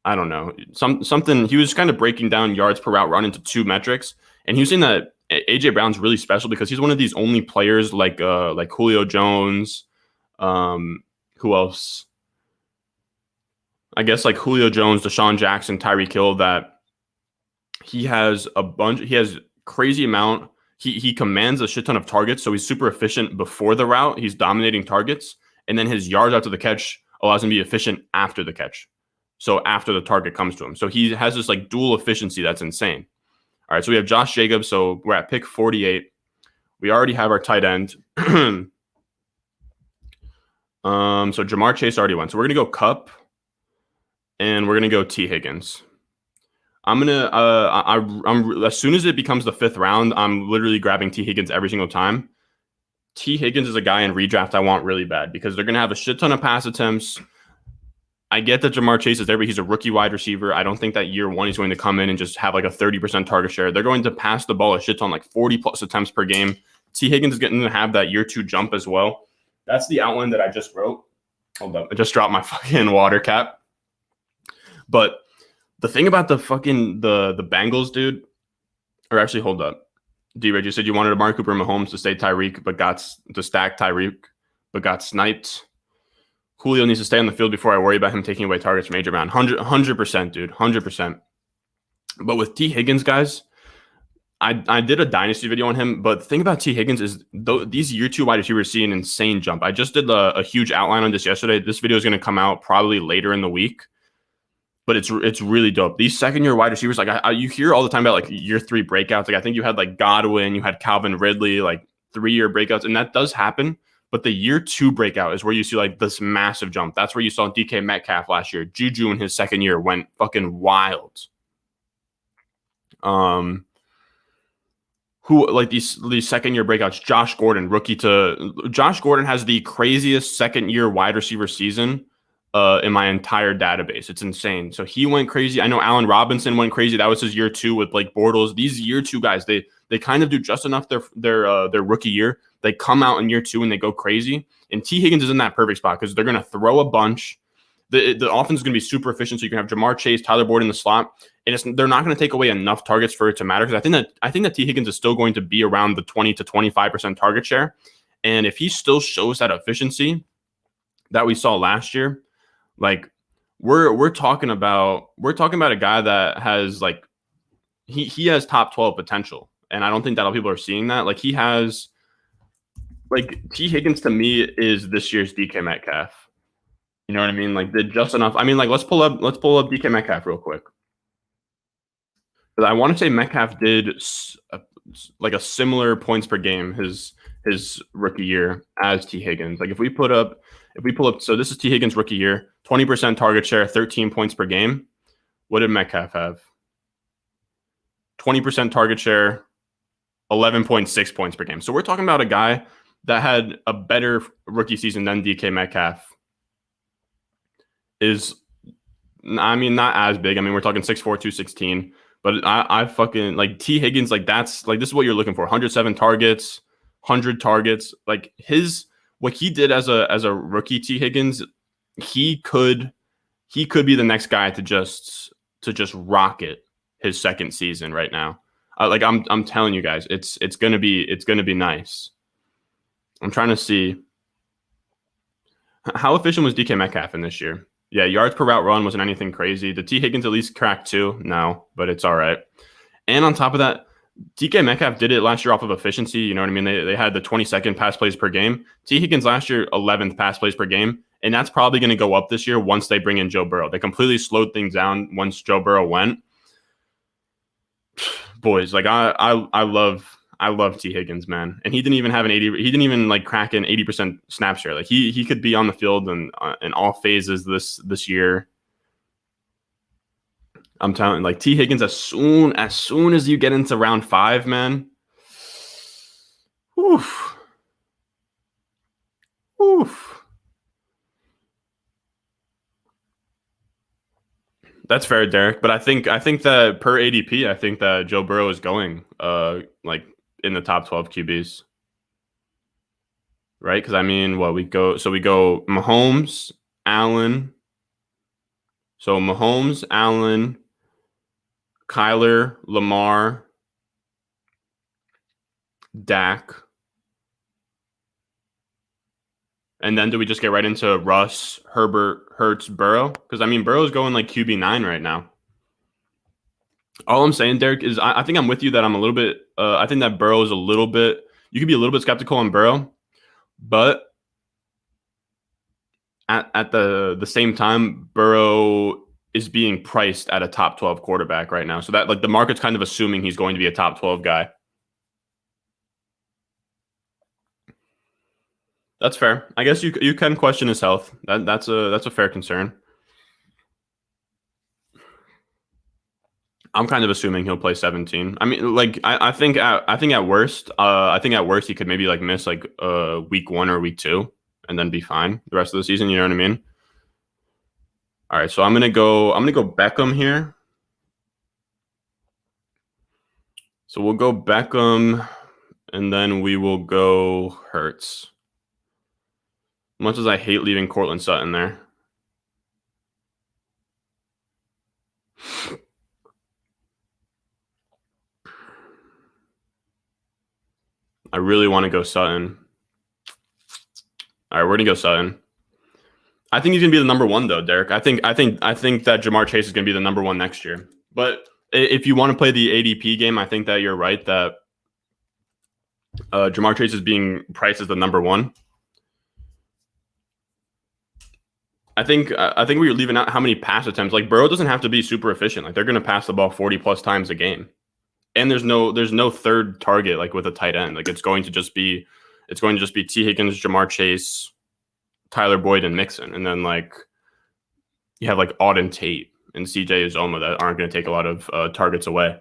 I don't know something. He was kind of breaking down yards per route run into 2 metrics, and he was saying that AJ Brown's really special because he's one of these only players like Julio Jones. Who else? I guess like Julio Jones, Deshaun Jackson, Tyreek Hill, that he has crazy amount. He commands a shit ton of targets, so he's super efficient before the route. He's dominating targets, and then his yards after the catch allows him to be efficient after the catch. So after the target comes to him. So he has this like dual efficiency that's insane. All right, so we have Josh Jacobs. So we're at pick 48. We already have our tight end. So Jamar Chase already went. So we're going to go Kupp, and we're going to go T. Higgins. I'm as soon as it becomes the 5th round, I'm literally grabbing T. Higgins every single time. T. Higgins is a guy in redraft I want really bad because they're going to have a shit ton of pass attempts. I get that Jamar Chase is there, but he's a rookie wide receiver. I don't think that year 1 he's going to come in and just have like a 30% target share. They're going to pass the ball a shit ton, like 40 plus attempts per game. T. Higgins is going to have that year 2 jump as well. That's the outline that I just wrote. Hold up. I just dropped my fucking water cap. But the thing about the Bengals, dude, or actually, hold up. D-Reg, you said you wanted Amari Cooper and Mahomes to stay Tyreek, but got sniped. Julio needs to stay on the field before I worry about him taking away targets from AJ Brown. 100%, dude. 100%. But with T. Higgins, guys, I did a Dynasty video on him, but the thing about T. Higgins is these year 2 wide receivers see an insane jump. I just did a huge outline on this yesterday. This video is going to come out probably later in the week. But it's really dope. These 2nd-year wide receivers, like you hear all the time about like year 3 breakouts. Like I think you had like Godwin, you had Calvin Ridley, like 3-year breakouts, and that does happen. But the year 2 breakout is where you see like this massive jump. That's where you saw DK Metcalf last year. Juju in his 2nd year went fucking wild. Who like these 2nd-year breakouts? Josh Gordon has the craziest 2nd-year wide receiver season in my entire database. It's insane. So he went crazy. I know Allen Robinson went crazy. That was his year 2 with Blake Bortles. These year 2 guys, they kind of do just enough their rookie year. They come out in year 2 and they go crazy. And T. Higgins is in that perfect spot because they're going to throw a bunch. the offense is going to be super efficient. So you can have Jamar Chase, Tyler Boyd in the slot, and they're not going to take away enough targets for it to matter. Because I think that T Higgins is still going to be around the 20 to 25% target share, and if he still shows that efficiency that we saw last year, like we're talking about a guy that has like he has top 12 potential, and I don't think that a lot of people are seeing that. Like he has like T Higgins to me is this year's DK Metcalf. You know what I mean? Like did just enough. I mean, like let's pull up DK Metcalf real quick. But I want to say Metcalf did like a similar points per game his rookie year as T Higgins. Like if we pull up, so this is T Higgins rookie year, 20% target share, 13 points per game. What did Metcalf have? 20% target share, 11.6 points per game. So we're talking about a guy that had a better rookie season than DK Metcalf. Is, I mean, not as big. I mean, we're talking 6'4", 216. But I fucking like T Higgins. Like that's like this is what you're looking for. 107 targets, 100 targets. Like what he did as a rookie T Higgins, he could be the next guy to just rocket his second season right now. Like I'm telling you guys, it's gonna be nice. I'm trying to see how efficient was DK Metcalf in this year. Yeah, yards per route run wasn't anything crazy. Did T Higgins at least crack 2? No, but it's all right. And on top of that, DK Metcalf did it last year off of efficiency. You know what I mean? They had the 22nd pass plays per game. T Higgins last year, 11th pass plays per game. And that's probably going to go up this year once they bring in Joe Burrow. They completely slowed things down once Joe Burrow went. Boys, like I love T Higgins, man. And he didn't even have an 80. He didn't even like crack an 80% snap share. Like he could be on the field in all phases this year. I'm telling you, like T Higgins, as soon as you get into round 5, man. Oof. That's fair, Derek. But I think that per ADP, I think that Joe Burrow is going like in the top 12 QBs. Right? Because I mean, we go Mahomes, Allen. So Mahomes, Allen, Kyler, Lamar, Dak. And then do we just get right into Russ, Herbert, Hurts, Burrow? Because I mean, Burrow's going like QB9 right now. All I'm saying, Derek, is I think I'm with you that I'm a little bit. I think that Burrow is a little bit. You could be a little bit skeptical on Burrow, but at the same time, Burrow is being priced at a top 12 quarterback right now. So that like the market's kind of assuming he's going to be a top 12 guy. That's fair. I guess you can question his health. That's a fair concern. I'm kind of assuming he'll play 17. I mean, like I think at worst, he could maybe like miss like week 1 or week 2 and then be fine the rest of the season. You know what I mean? All right, so I'm gonna go Beckham here. So we'll go Beckham, and then we will go Hurts. Much as I hate leaving Cortland Sutton there. I really want to go Sutton. All right, we're gonna go Sutton. I think he's gonna be the number 1 though, Derek. I think that Jamar Chase is gonna be the number 1 next year. But if you want to play the ADP game, I think that you're right that Jamar Chase is being priced as the number 1. I think we're leaving out how many pass attempts. Like Burrow doesn't have to be super efficient. Like they're going to pass the ball 40 plus times a game, and there's no third target like with a tight end. Like it's going to just be T Higgins, Jamar Chase, Tyler Boyd, and Mixon, and then like you have like Auden Tate and CJ Uzomah that aren't going to take a lot of targets away.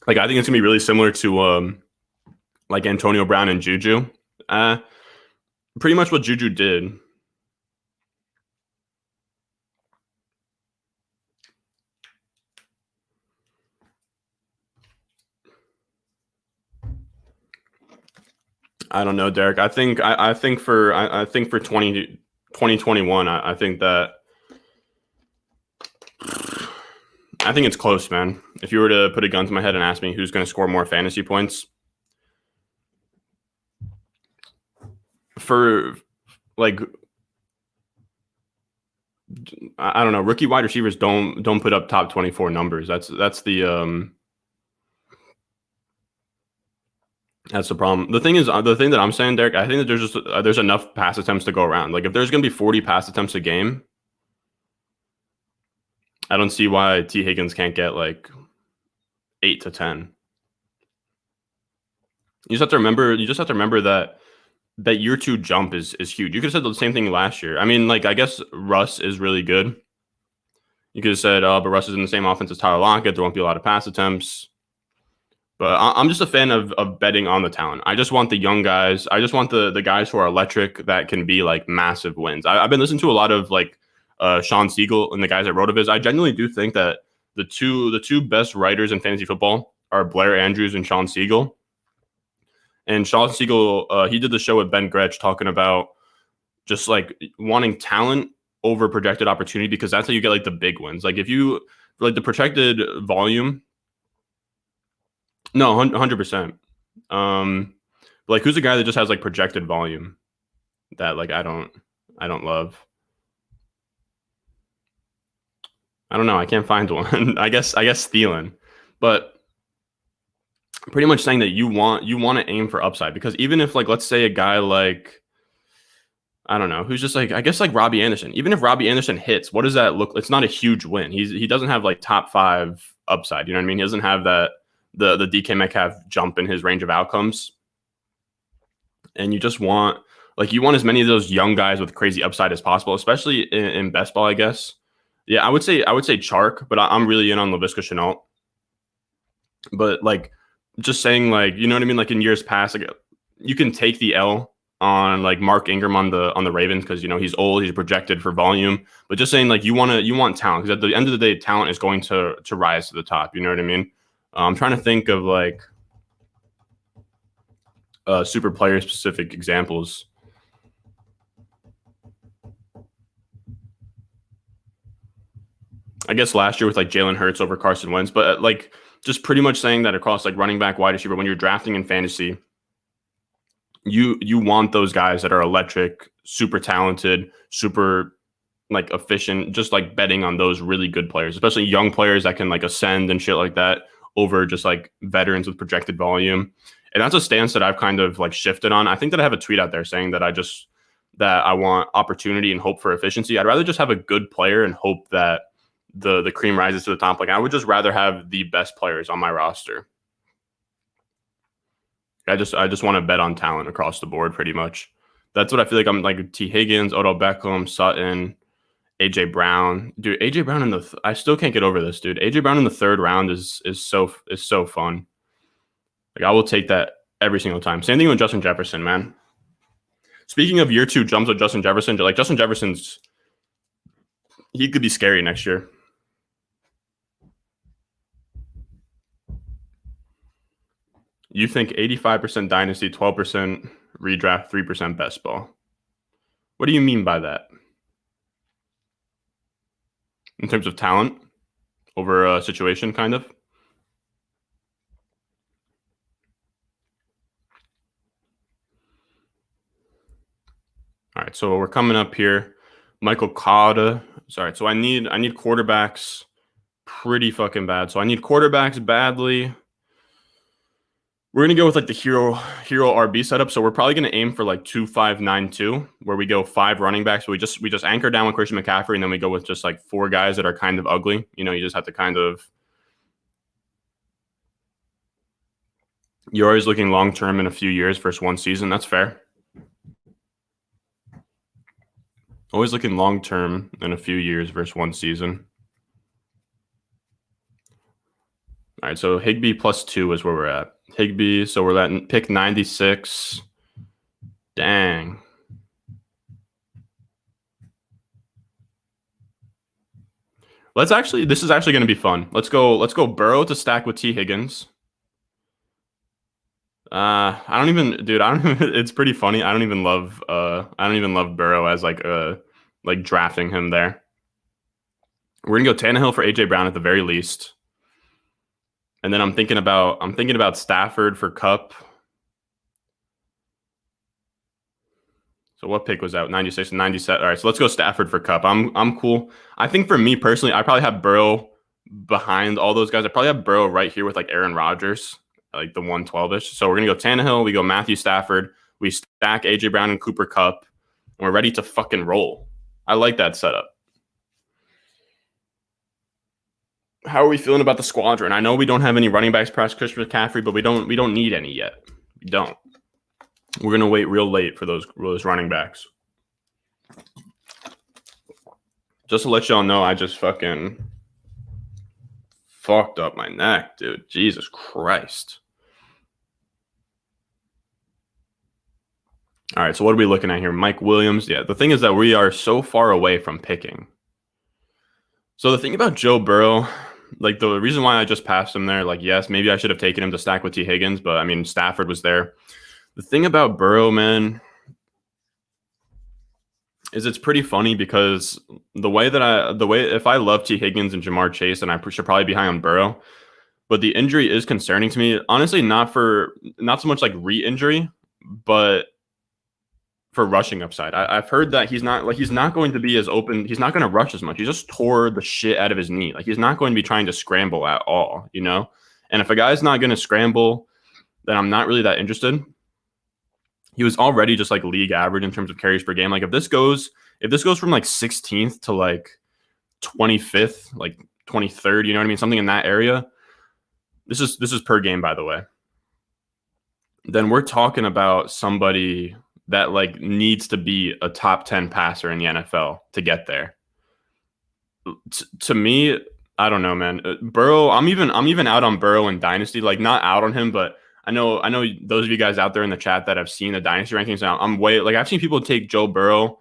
Like I think it's gonna be really similar to like Antonio Brown and Juju. Pretty much what Juju did. I don't know, Derek. I think for 20 2021. I think it's close, man. If you were to put a gun to my head and ask me who's going to score more fantasy points for, like, I don't know, rookie wide receivers don't put up top 24 numbers. That's the problem. The thing that I'm saying, Derek, I think that there's enough pass attempts to go around. Like, if there's going to be 40 pass attempts a game, I don't see why T. Higgins can't get like 8 to 10. You just have to remember that year 2 jump is huge. You could have said the same thing last year. I mean, like, I guess Russ is really good. You could have said, but Russ is in the same offense as Tyler Lockett. There won't be a lot of pass attempts. But I'm just a fan of betting on the talent. I just want the young guys. I just want the guys who are electric that can be like massive wins. I've been listening to a lot of like Sean Siegel and the guys at Rotoviz. I genuinely do think that the two best writers in fantasy football are Blair Andrews and Sean Siegel. And Sean Siegel, he did the show with Ben Gretsch talking about just like wanting talent over projected opportunity, because that's how you get like the big wins. Like, if you like the projected volume. No, 100%. Like, who's the guy that just has like projected volume that like I don't love? I don't know. I can't find one. I guess Thielen, but pretty much saying that you want to aim for upside, because even if, like, let's say a guy like, I don't know, who's just like, I guess like Robbie Anderson, even if Robbie Anderson hits, what does that look? It's not a huge win. He doesn't have like top 5 upside. You know what I mean? He doesn't have that the DK Metcalf jump in his range of outcomes. And you just want, like, you want as many of those young guys with crazy upside as possible, especially in best ball, I guess. Yeah, I would say Chark, but I'm really in on Laviska Shenault. But like, just saying, like, you know what I mean? Like, in years past, like, you can take the L on like Mark Ingram on the Ravens, because, you know, he's old, he's projected for volume. But just saying, like, you want talent, because at the end of the day, talent is going to rise to the top. You know what I mean? I'm trying to think of like super player specific examples. I guess last year with like Jalen Hurts over Carson Wentz, but like just pretty much saying that across like running back, wide receiver, when you're drafting in fantasy, you want those guys that are electric, super talented, super like efficient, just like betting on those really good players, especially young players that can like ascend and shit like that, over just like veterans with projected volume. And that's a stance that I've kind of like shifted on. I think that I have a tweet out there saying that I want opportunity and hope for efficiency. I'd rather just have a good player and hope that the cream rises to the top. Like, I would just rather have the best players on my roster. I just want to bet on talent across the board, pretty much. That's what I feel like. I'm like T. Higgins, Odell Beckham, Sutton, AJ Brown. Dude, AJ Brown I still can't get over this, dude. AJ Brown in the 3rd round is so fun. Like, I will take that every single time. Same thing with Justin Jefferson, man. Speaking of year 2 jumps with Justin Jefferson, like, Justin Jefferson's, he could be scary next year. You think 85% Dynasty, 12% redraft, 3% best ball. What do you mean by that? In terms of talent over a situation, kind of? All right, so we're coming up here. Michael Cotta. Sorry, so I need quarterbacks pretty fucking bad. So I need quarterbacks badly. We're going to go with like the hero RB setup. So we're probably going to aim for like 2-5-9-2, where we go 5 running backs. So we just anchor down with Christian McCaffrey, and then we go with just like 4 guys that are kind of ugly. You know, you just have to kind of, you're always looking long-term in a few years versus one season. That's fair. Always looking long-term in a few years versus one season. All right, so Higbee +2 is where we're at. Higbee, so we're at pick 96. Dang. This is actually going to be fun. Let's go Burrow to stack with T. Higgins. It's pretty funny. I don't even love Burrow as like a like drafting him there. We're gonna go Tannehill for AJ Brown at the very least. And then I'm thinking about Stafford for Kupp. So what pick was out? 96 and 97. All right, so let's go Stafford for Kupp. I'm cool. I think for me personally, I probably have Burrow behind all those guys. I probably have Burrow right here with like Aaron Rodgers, like the 112-ish. So we're gonna go Tannehill, we go Matthew Stafford, we stack AJ Brown and Cooper Kupp, and we're ready to fucking roll. I like that setup. How are we feeling about the squadron? I know we don't have any running backs past Chris McCaffrey, but we don't need any yet. We don't. We're gonna wait real late for those running backs. Just to let y'all know, I just fucking fucked up my neck, dude. Jesus Christ. All right, so what are we looking at here? Mike Williams. Yeah, the thing is that we are so far away from picking. So the thing about Joe Burrow, like the reason why I just passed him there, like, yes, maybe I should have taken him to stack with T. Higgins, but I mean, Stafford was there. The thing about Burrow, man, is it's pretty funny because if I love T. Higgins and Jamar Chase, then I should probably be high on Burrow. But the injury is concerning to me. Honestly, not so much like re-injury, but for rushing upside. I've heard that he's not going to be as open. He's not going to rush as much. He just tore the shit out of his knee. Like, he's not going to be trying to scramble at all, you know? And if a guy's not going to scramble, then I'm not really that interested. He was already just like league average in terms of carries per game. Like, if this goes from like 16th to like 25th, like 23rd, you know what I mean? Something in that area. This is per game, by the way. Then we're talking about somebody that like needs to be a top 10 passer in the NFL to get there. To me, I don't know, man. Burrow, I'm even out on Burrow in Dynasty. Like, not out on him, but I know those of you guys out there in the chat that have seen the Dynasty rankings now, I've seen people take Joe Burrow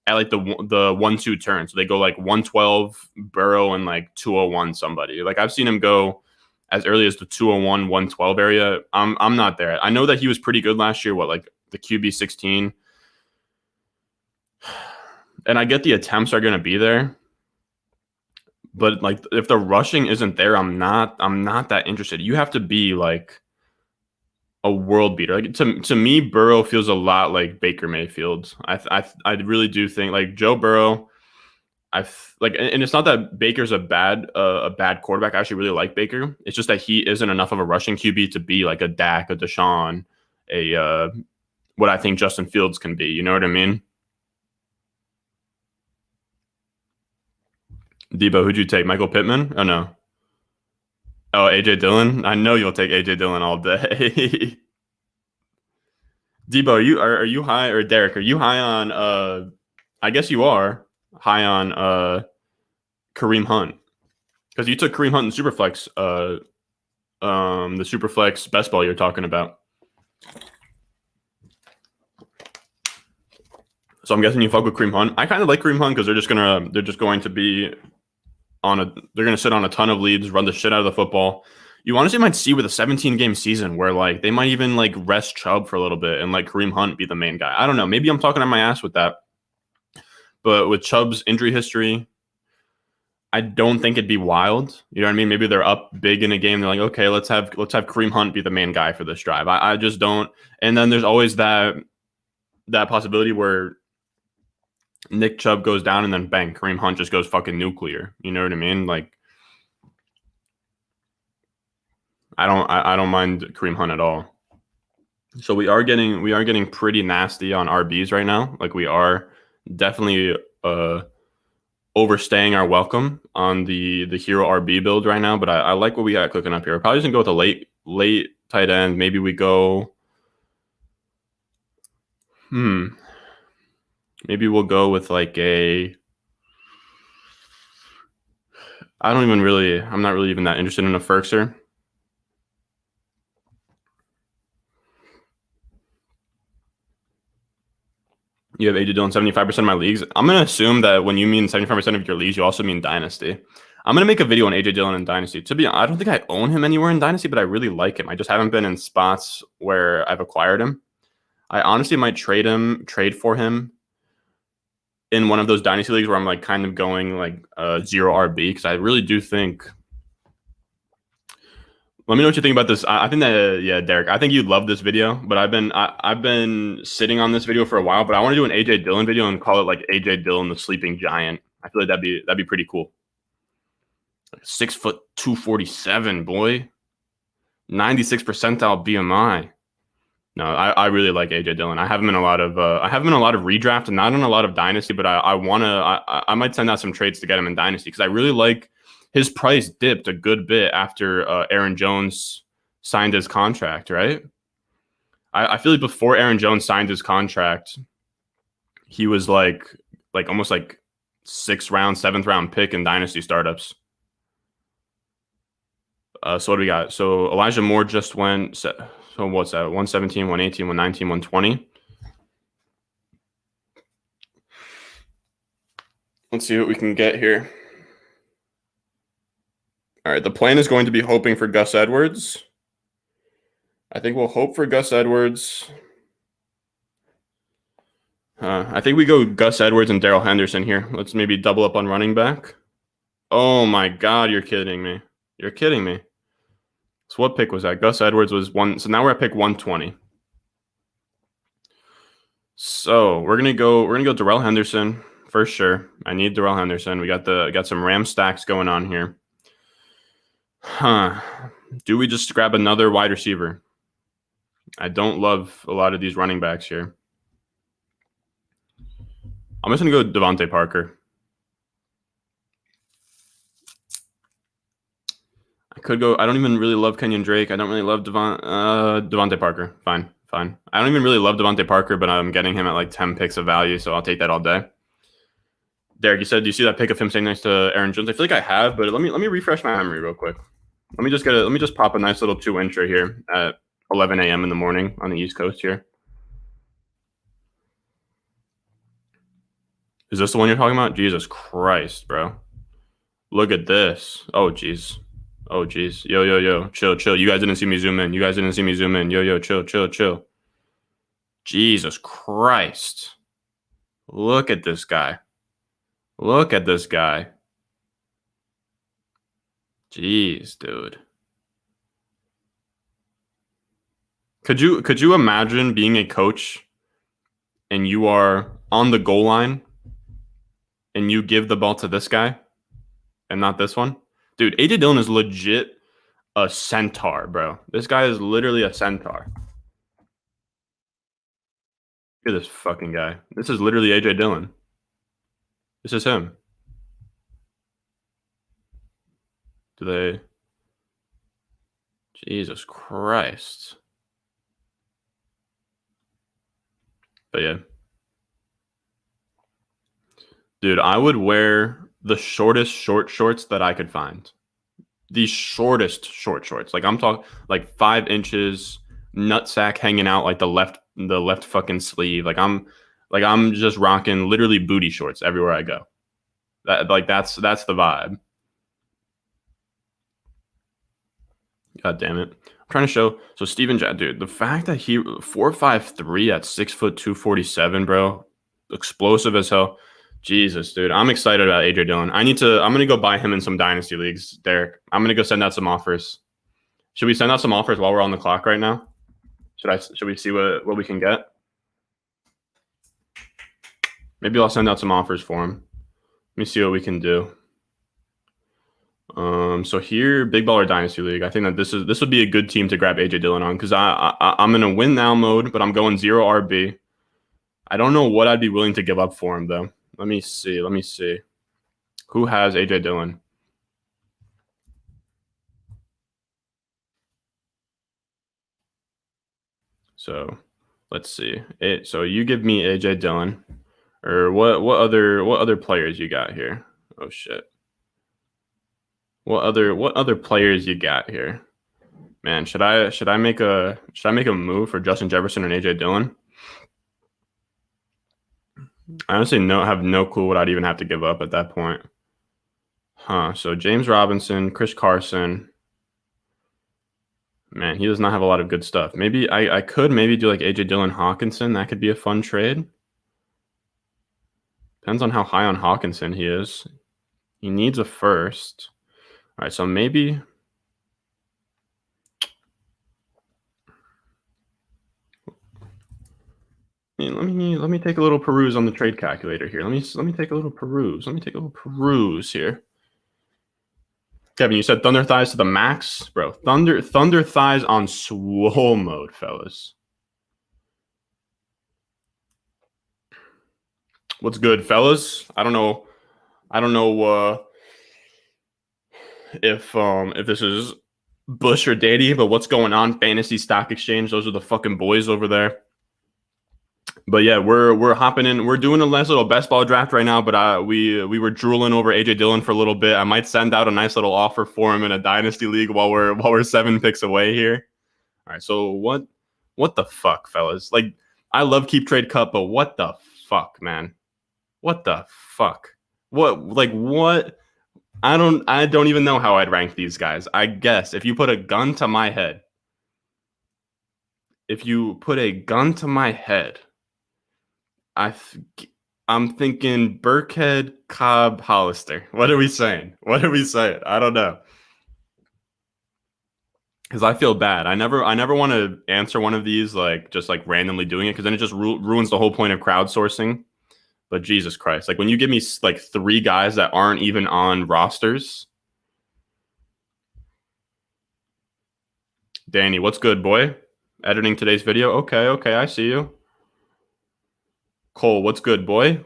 at like the 1-2 turn. So they go like 112 Burrow and like 201 somebody. Like, I've seen him go as early as the 201, 112 area. I'm not there. I know that he was pretty good last year. Like the QB 16. And I get the attempts are going to be there. But like, if the rushing isn't there, I'm not that interested. You have to be like a world beater. Like, to me, Burrow feels a lot like Baker Mayfield. I really do think like Joe Burrow. And it's not that Baker's a bad quarterback. I actually really like Baker. It's just that he isn't enough of a rushing QB to be like a Dak, a Deshaun, what I think Justin Fields can be. You know what I mean? Debo, who'd you take? Michael Pittman? Oh, no. Oh, AJ Dillon? I know you'll take AJ Dillon all day. Debo, are you high, or Derek, are you high on I guess you are high on Kareem Hunt? Because you took Kareem Hunt in Superflex, the Superflex best ball you're talking about. So I'm guessing you fuck with Kareem Hunt. I kind of like Kareem Hunt because they're just going to be they're going to sit on a ton of leads, run the shit out of the football. You honestly might see with a 17-game season where like they might even like rest Chubb for a little bit and like Kareem Hunt be the main guy. I don't know. Maybe I'm talking on my ass with that. But with Chubb's injury history, I don't think it'd be wild. You know what I mean? Maybe they're up big in a game. They're like, okay, let's have Kareem Hunt be the main guy for this drive. I just don't. And then there's always that possibility where Nick Chubb goes down and then bang, Kareem Hunt just goes fucking nuclear. You know what I mean? Like, I don't mind Kareem Hunt at all. So we are getting pretty nasty on RBs right now. Like, we are definitely overstaying our welcome on the hero RB build right now. But I like what we got cooking up here. We're probably just gonna go with a late tight end. Maybe we go. Maybe we'll go with like I'm not really even that interested in a Ferkser. You have AJ Dillon 75% of my leagues. I'm going to assume that when you mean 75% of your leagues, you also mean Dynasty. I'm going to make a video on AJ Dillon in Dynasty. To be honest, I don't think I own him anywhere in Dynasty, but I really like him. I just haven't been in spots where I've acquired him. I honestly might trade for him in one of those dynasty leagues where I'm like kind of going like 0 RB, because I really do think. Let me know what you think about this. I think that yeah, Derek, I think you'd love this video, but I've been sitting on this video for a while, but I want to do an AJ Dillon video and call it like AJ Dillon the sleeping giant. I feel like that'd be pretty cool. 6 foot 247, boy. 96 percentile BMI. No, I really like AJ Dillon. I have him in a lot of redraft and not in a lot of dynasty, but I might send out some trades to get him in dynasty because I really like his price dipped a good bit after Aaron Jones signed his contract, right? I feel like before Aaron Jones signed his contract, he was like almost like 6th round, 7th round pick in dynasty startups. So what do we got? So Elijah Moore just went. So what's that? 117, 118, 119, 120. Let's see what we can get here. All right, the plan is going to be hoping for Gus Edwards. I think we'll hope for Gus Edwards. I think we go Gus Edwards and Darrell Henderson here. Let's maybe double up on running back. Oh my God, you're kidding me. You're kidding me. So what pick was that? Gus Edwards was 1. So now we're at pick 120. So we're gonna go Darrell Henderson for sure. I need Darrell Henderson. We got some Ram stacks going on here. Do we just grab another wide receiver? I don't love a lot of these running backs here. I'm just gonna go Devontae Parker. I could go. I don't even really love Kenyon Drake. I don't really love Devontae Parker. Fine. I don't even really love Devontae Parker, but I'm getting him at like 10 picks of value, so I'll take that all day. Derek, you said, do you see that pick of him staying next to Aaron Jones? I feel like I have, but let me refresh my memory real quick. Let me just pop a nice little 2-incher here at 11 a.m. in the morning on the East Coast here. Is this the one you're talking about? Jesus Christ, bro. Look at this. Oh, jeez. Yo. Chill. You guys didn't see me zoom in. Yo, chill. Jesus Christ. Look at this guy. Jeez, dude. Could you imagine being a coach and you are on the goal line and you give the ball to this guy and not this one? Dude, AJ Dillon is legit a centaur, bro. This guy is literally a centaur. Look at this fucking guy. This is literally AJ Dillon. This is him. Jesus Christ. But yeah. Dude, I would wear the shortest short shorts that I could find. The shortest short shorts. Like I'm talking like 5 inches, nutsack hanging out like the left fucking sleeve. Like I'm just rocking literally booty shorts everywhere I go. That's the vibe. God damn it. I'm trying to show. So Steven Jack, dude, the fact that he 4'5" at 6 foot 247, bro, explosive as hell. Jesus, dude, I'm excited about AJ Dillon. I'm gonna go buy him in some dynasty leagues, Derek. I'm gonna go send out some offers. Should we send out some offers while we're on the clock right now? Should we see what we can get? Maybe I'll send out some offers for him. Let me see what we can do. So here, Big Baller Dynasty League. I think that this would be a good team to grab AJ Dillon on because I'm in a win now mode, but I'm going 0 RB. I don't know what I'd be willing to give up for him though. Let me see. Who has AJ Dillon? So let's see. So you give me AJ Dillon, or what other players you got here? Oh shit. What other players you got here? Man, should I make a move for Justin Jefferson and AJ Dillon? I honestly have no clue what I'd even have to give up at that point. So James Robinson, Chris Carson. Man, he does not have a lot of good stuff. Maybe I could maybe do like AJ Dillon Hawkinson. That could be a fun trade. Depends on how high on Hawkinson he is. He needs a first. All right, so maybe. Let me take a little peruse on the trade calculator here. Let me take a little peruse. Let me take a little peruse here. Kevin, you said Thunder Thighs to the max, bro. Thunder Thighs on swole mode, fellas. What's good, fellas? I don't know if this is Bush or Dady, but what's going on? Fantasy Stock Exchange. Those are the fucking boys over there. But yeah, we're hopping in. We're doing a nice little best ball draft right now. But we were drooling over AJ Dillon for a little bit. I might send out a nice little offer for him in a dynasty league while we're 7 picks away here. All right. So what the fuck, fellas? Like, I love Keep Trade Cup, but what the fuck, man? What the fuck? What? I don't even know how I'd rank these guys. I guess if you put a gun to my head, I'm thinking Burkhead, Cobb, Hollister. What are we saying? I don't know. Because I feel bad. I never want to answer one of these just randomly doing it, because then it just ruins the whole point of crowdsourcing. But Jesus Christ, when you give me 3 guys that aren't even on rosters. Danny, what's good, boy? Editing today's video. Okay, I see you. Cole, what's good, boy?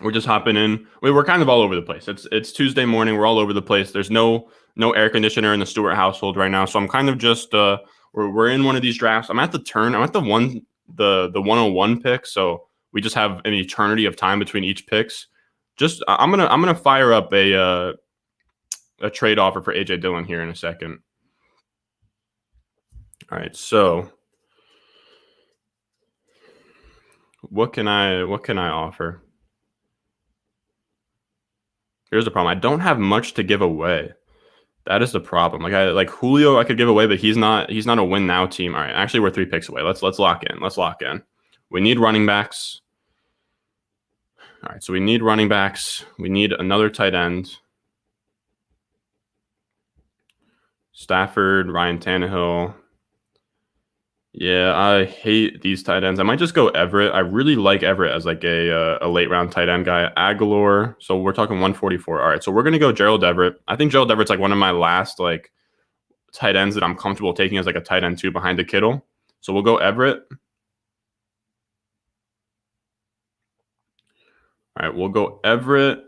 We're just hopping in. We're kind of all over the place. It's Tuesday morning. We're all over the place. There's no air conditioner in the Stewart household right now, so I'm kind of just we're in one of these drafts. I'm at the 101 pick, so we just have an eternity of time between each picks. I'm gonna fire up a trade offer for AJ Dillon here in a second. All right, so what can I offer? Here's the problem. I don't have much to give away. That is the problem. Julio, I could give away, but he's not a win now team. All right, actually, we're 3 picks away. Let's lock in. We need running backs. All right, so we need running backs. We need another tight end. Stafford, Ryan Tannehill. Yeah, I hate these tight ends. I might just go Everett. I really like Everett as a late round tight end guy. Aguilar. So we're talking 144. All right, so we're gonna go Gerald Everett. I think Gerald Everett's one of my last tight ends that I'm comfortable taking as a tight end 2 behind the Kittle. So we'll go Everett. All right, we'll go Everett.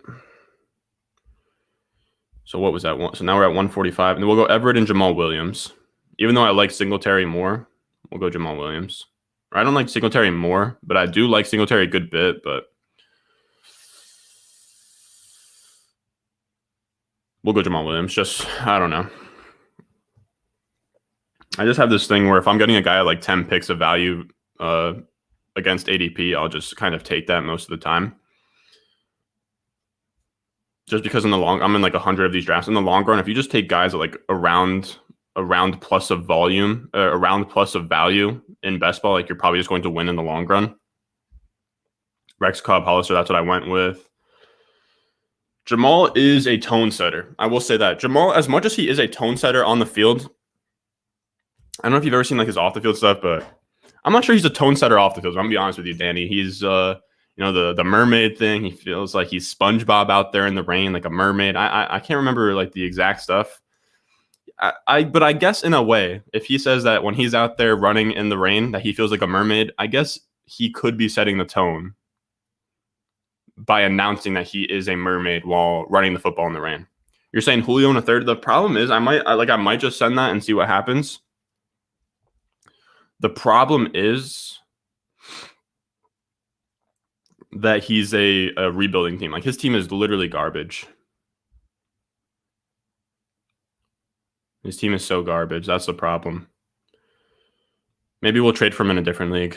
So what was that one? So now we're at 145, and then we'll go Everett and Jamal Williams. Even though I like Singletary more, we'll go Jamal Williams. I don't like Singletary more, but I do like Singletary a good bit. But we'll go Jamal Williams. I don't know. I just have this thing where if I'm getting a guy at 10 picks of value against ADP, I'll just kind of take that most of the time. Just because I'm in 100 of these drafts. In the long run, if you just take guys at around plus of volume, around plus of value in best ball, you're probably just going to win in the long run. Rex, Cobb, Hollister, that's what I went with. Jamal is a tone setter. I will say that. Jamal, as much as he is a tone setter on the field, I don't know if you've ever seen his off the field stuff, but I'm not sure he's a tone setter off the field. I'm gonna be honest with you, Danny. He's the mermaid thing. He feels like he's SpongeBob out there in the rain, like a mermaid. I can't remember the exact stuff. But I guess in a way, if he says that when he's out there running in the rain that he feels like a mermaid, I guess he could be setting the tone by announcing that he is a mermaid while running the football in the rain. You're saying Julio in a third. The problem is I might just send that and see what happens. The problem is that he's a rebuilding team. His team is literally garbage. His team is so garbage. That's the problem. Maybe we'll trade for him in a different league.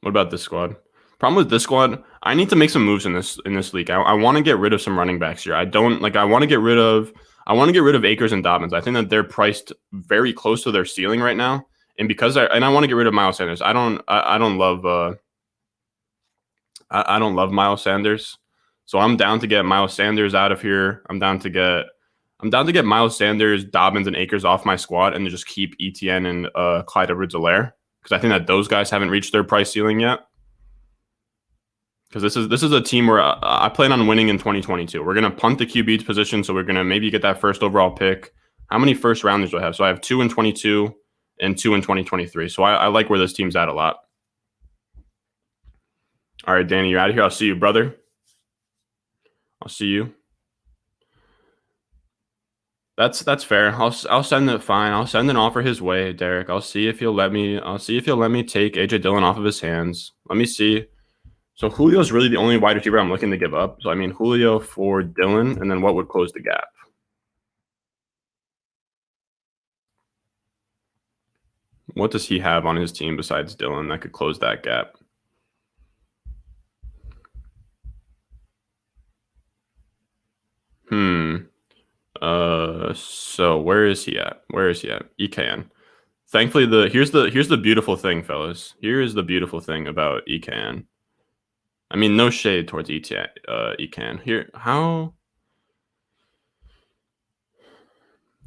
What about this squad? Problem with this squad, I need to make some moves in this league. I want to get rid of some running backs here. I want to get rid of Akers and Dobbins. I think that they're priced very close to their ceiling right now. And I want to get rid of Miles Sanders. I don't love I don't love Miles Sanders, so I'm down to get Miles Sanders out of here. I'm down to get Miles Sanders, Dobbins, and Akers off my squad, and to just keep Etienne and Clyde Edwards-Helaire, because I think that those guys haven't reached their price ceiling yet. Because this is a team where I plan on winning in 2022. We're gonna punt the QB position, so we're gonna maybe get that first overall pick. How many first rounders do I have? So I have 2 in 22 and 2 in 2023. So I like where this team's at a lot. All right, Danny, you're out of here. I'll see you, brother. I'll see you. That's fair. I'll send it. Fine. I'll send an offer his way, Derek. I'll see if he'll let me. I'll see if he'll let me take AJ Dillon off of his hands. Let me see. So Julio's really the only wide receiver I'm looking to give up. So I mean Julio for Dillon, and then what would close the gap? What does he have on his team besides Dillon that could close that gap? So where is he at? Where is he at? EKN. Thankfully, here's the beautiful thing, fellas. Here is the beautiful thing about EKN. I mean, no shade towards EKN. Here, how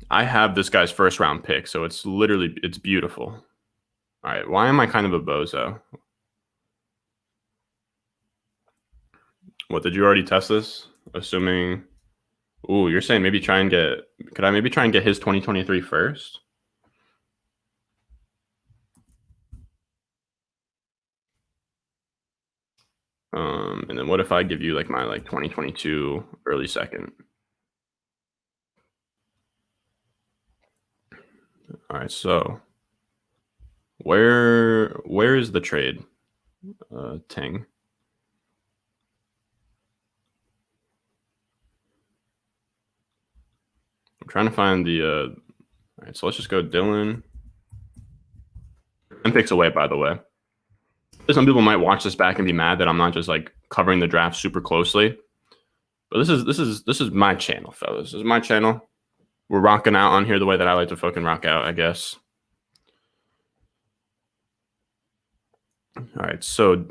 I have this guy's first round pick, so it's beautiful. All right, why am I kind of a bozo? What, did you already test this? Assuming, ooh, you're saying maybe could I maybe try and get his 2023 first? And then what if I give you like my 2022 early second? All right, so where is the trade? Ting. I'm trying to find the all right, so let's just go Dillon. 10 picks away, by the way. Some people might watch this back and be mad that I'm not just like covering the draft super closely. But this is my channel, fellas. This is my channel. We're rocking out on here the way that I like to fucking rock out, I guess. All right, so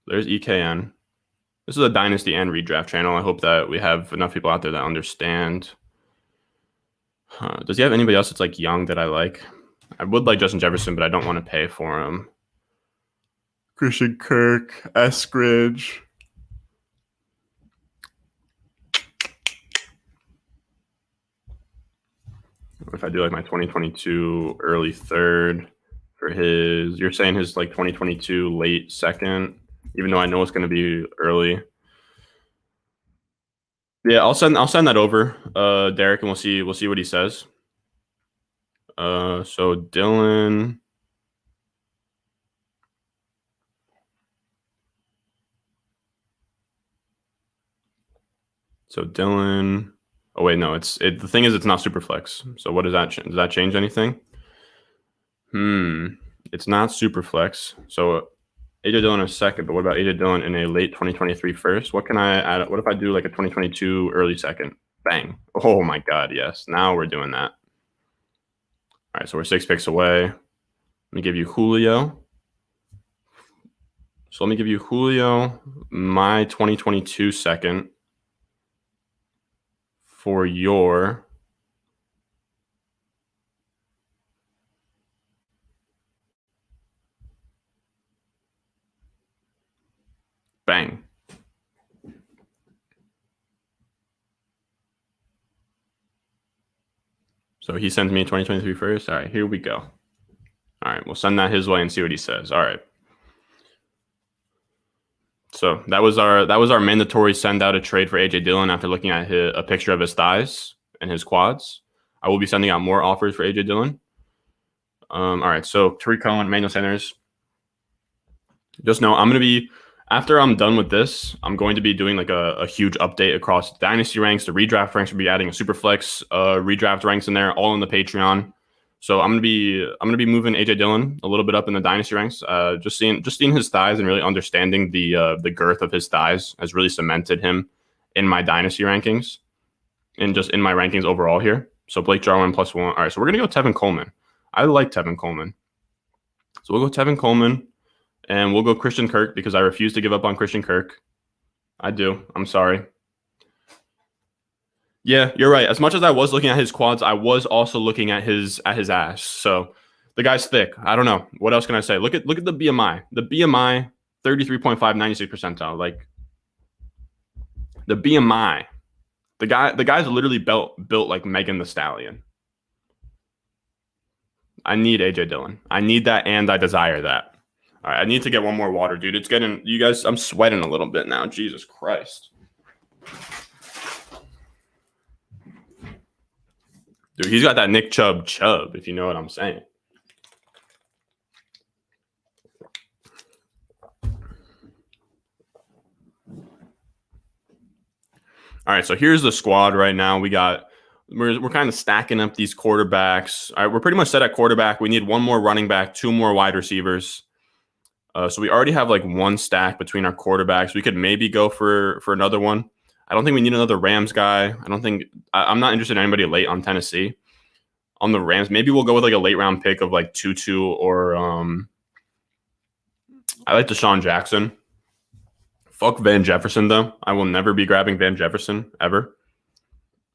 there's EKN. This is a Dynasty and redraft channel. I hope that we have enough people out there that understand. Does he have anybody else that's like young that I like? I would like Justin Jefferson, but I don't want to pay for him. Christian Kirk, Eskridge. If I do like my 2022 early third for his, you're saying his like 2022 late second, even though I know it's going to be early. Yeah, I'll send that over, Derek, and we'll see what he says. So Dillon. So Dillon. Oh wait, no. The thing is, it's not super flex. So what does that change? Does that change anything? It's not super flex. So AJ Dillon in a second, but what about AJ Dillon in a late 2023 first? What can I add? What if I do like a 2022 early second? Bang. Oh my God, yes. Now we're doing that. All right, so we're 6 picks away. Let me give you Julio. So let me give you Julio, my 2022 second for your bang. So he sends me 2023 first. All right, here we go. All right, we'll send that his way and see what he says. All right. So that was our mandatory send out a trade for AJ Dillon after looking at a picture of his thighs and his quads. I will be sending out more offers for AJ Dillon. All right, so Tariq Cohen, Emmanuel Sanders. Just know after I'm done with this, I'm going to be doing like a huge update across Dynasty ranks, the redraft ranks. We'll be adding a Superflex redraft ranks in there, all in the Patreon. So I'm gonna be moving AJ Dillon a little bit up in the Dynasty ranks. Just seeing his thighs and really understanding the girth of his thighs has really cemented him in my Dynasty rankings and just in my rankings overall here. So Blake Jarwin +1. All right, so we're gonna go Tevin Coleman. I like Tevin Coleman. So we'll go Tevin Coleman. And we'll go Christian Kirk because I refuse to give up on Christian Kirk. I do. I'm sorry. Yeah, you're right. As much as I was looking at his quads, I was also looking at his ass. So the guy's thick. I don't know. What else can I say? Look at the BMI. The BMI 33.5, 96 percentile. Like the BMI. The guy's literally built like Megan Thee Stallion. I need AJ Dillon. I need that and I desire that. All right, I need to get one more water, dude. It's getting you guys. I'm sweating a little bit now. Jesus Christ. Dude, he's got that Nick Chubb, if you know what I'm saying. All right, so here's the squad right now. We're kind of stacking up these quarterbacks. All right, we're pretty much set at quarterback. We need one more running back, two more wide receivers. So we already have like one stack between our quarterbacks. We could maybe go for another one. I don't think we need another Rams guy. I'm not interested in anybody late on Tennessee. On the Rams, maybe we'll go with like a late round pick of like Tutu or I like Deshaun Jackson. Fuck Van Jefferson though. I will never be grabbing Van Jefferson ever.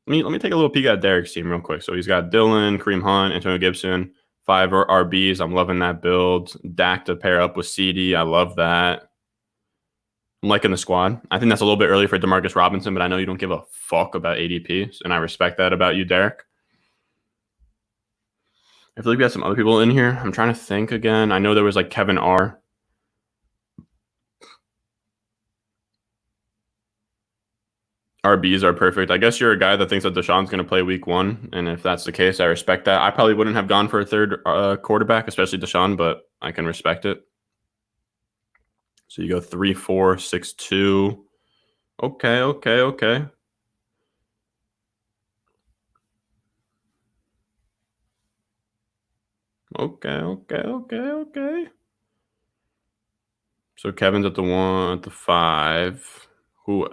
Let me take a little peek at Derek's team real quick. So he's got Dylan, Kareem Hunt, Antonio Gibson, 5 RBs. I'm loving that build. Dak to pair up with CD. I love that. I'm liking the squad. I think that's a little bit early for Demarcus Robinson, but I know you don't give a fuck about ADP, and I respect that about you, Derek. I feel like we have some other people in here. I'm trying to think again. I know there was like Kevin R. RBs are perfect. I guess you're a guy that thinks that Deshaun's going to play week 1. And if that's the case, I respect that. I probably wouldn't have gone for a third quarterback, especially Deshaun, but I can respect it. So you go 3, 4, 6, 2. Okay. Okay. So Kevin's at the 1, at the 5. Who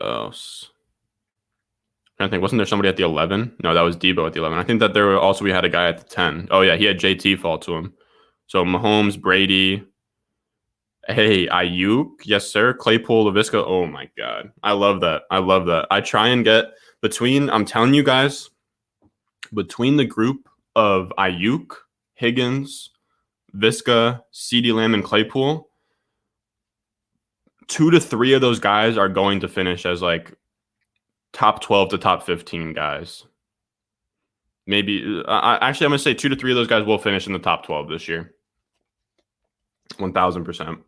else? I think wasn't there somebody at the 11? No, that was Debo at the 11. I think that we had a guy at the 10. Oh yeah, he had JT fall to him. So Mahomes, Brady. Hey, Ayuk, yes sir. Claypool, LaVisca. Oh my god, I love that. I try and get I'm telling you guys, between the group of Ayuk, Higgins, Visca, CeeDee Lamb, and Claypool, 2 to 3 of those guys are going to finish as like top 12 to top 15 guys. Maybe I'm going to say 2 to 3 of those guys will finish in the top 12 this year. 1,000%.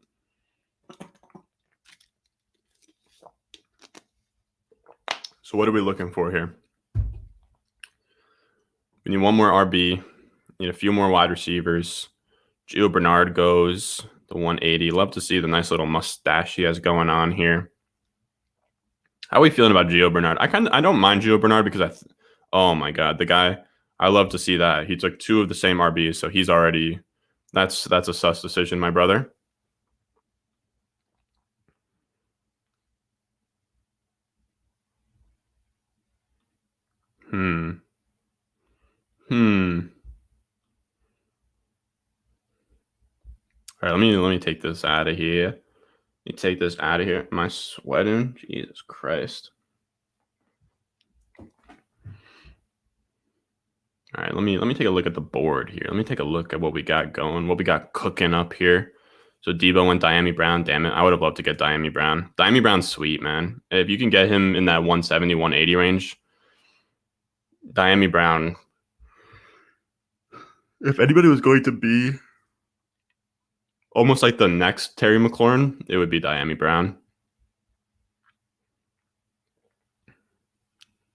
So what are we looking for here? We need one more RB. Need a few more wide receivers. Gio Bernard goes the 180. Love to see the nice little mustache he has going on here. How are we feeling about Gio Bernard? I don't mind Gio Bernard because oh my god, the guy, I love to see that. He took 2 of the same RBs, so he's already that's a sus decision, my brother. All right, let me take this out of here. Am I sweating? Jesus Christ. All right, let me take a look at the board here. Let me take a look at what we got going, what we got cooking up here. So Debo went Diami Brown. Damn it, I would have loved to get Diami Brown. Diami Brown's sweet, man. If you can get him in that 170, 180 range, Diami Brown. If anybody was going to be almost like the next Terry McLaurin, it would be Diami Brown.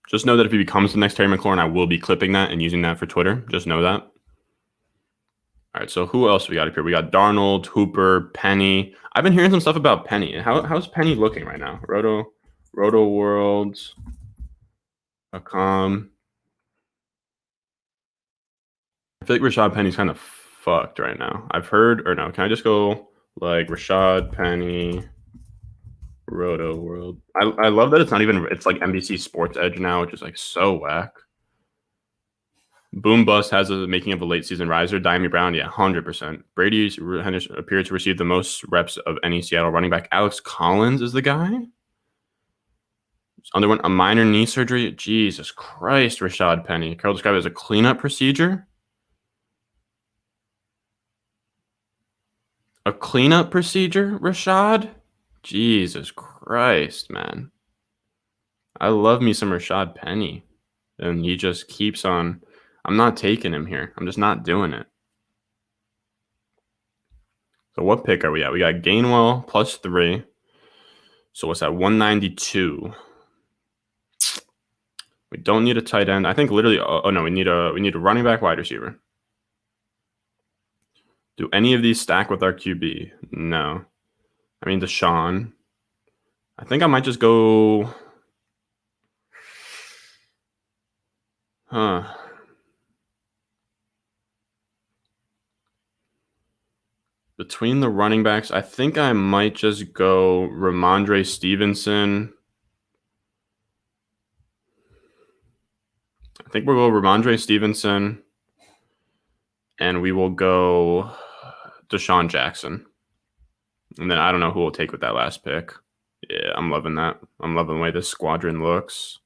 Just know that if he becomes the next Terry McLaurin, I will be clipping that and using that for Twitter. Just know that. All right, so who else we got up here? We got Darnold, Hooper, Penny. I've been hearing some stuff about Penny. How's Penny looking right now? RotoWorlds.com. I feel like Rashad Penny's kind of fucked right now. I've heard, or no, can I just go like Rashad Penny, Roto World? I love that it's not even, it's like NBC Sports Edge now, which is like so whack. Boom bust has a making of a late season riser. Diami Brown, yeah, 100%. Brady appeared to receive the most reps of any Seattle running back. Alex Collins is the guy. Underwent a minor knee surgery. Jesus Christ, Rashad Penny. Carroll described it as a cleanup procedure. A cleanup procedure, Rashad? Jesus Christ, man. I love me some Rashad Penny. And he just keeps on. I'm not taking him here. I'm just not doing it. So what pick are we at? We got Gainwell +3. So what's that? 192. We don't need a tight end. I think literally. Oh no, we need a running back, wide receiver. Do any of these stack with our QB? No. I mean Deshaun. I think I might just go. Between the running backs, I think I might just go Ramondre Stevenson. I think we'll go Ramondre Stevenson. And we will go Deshaun Jackson. And then I don't know who we'll take with that last pick. Yeah, I'm loving that. I'm loving the way this squadron looks.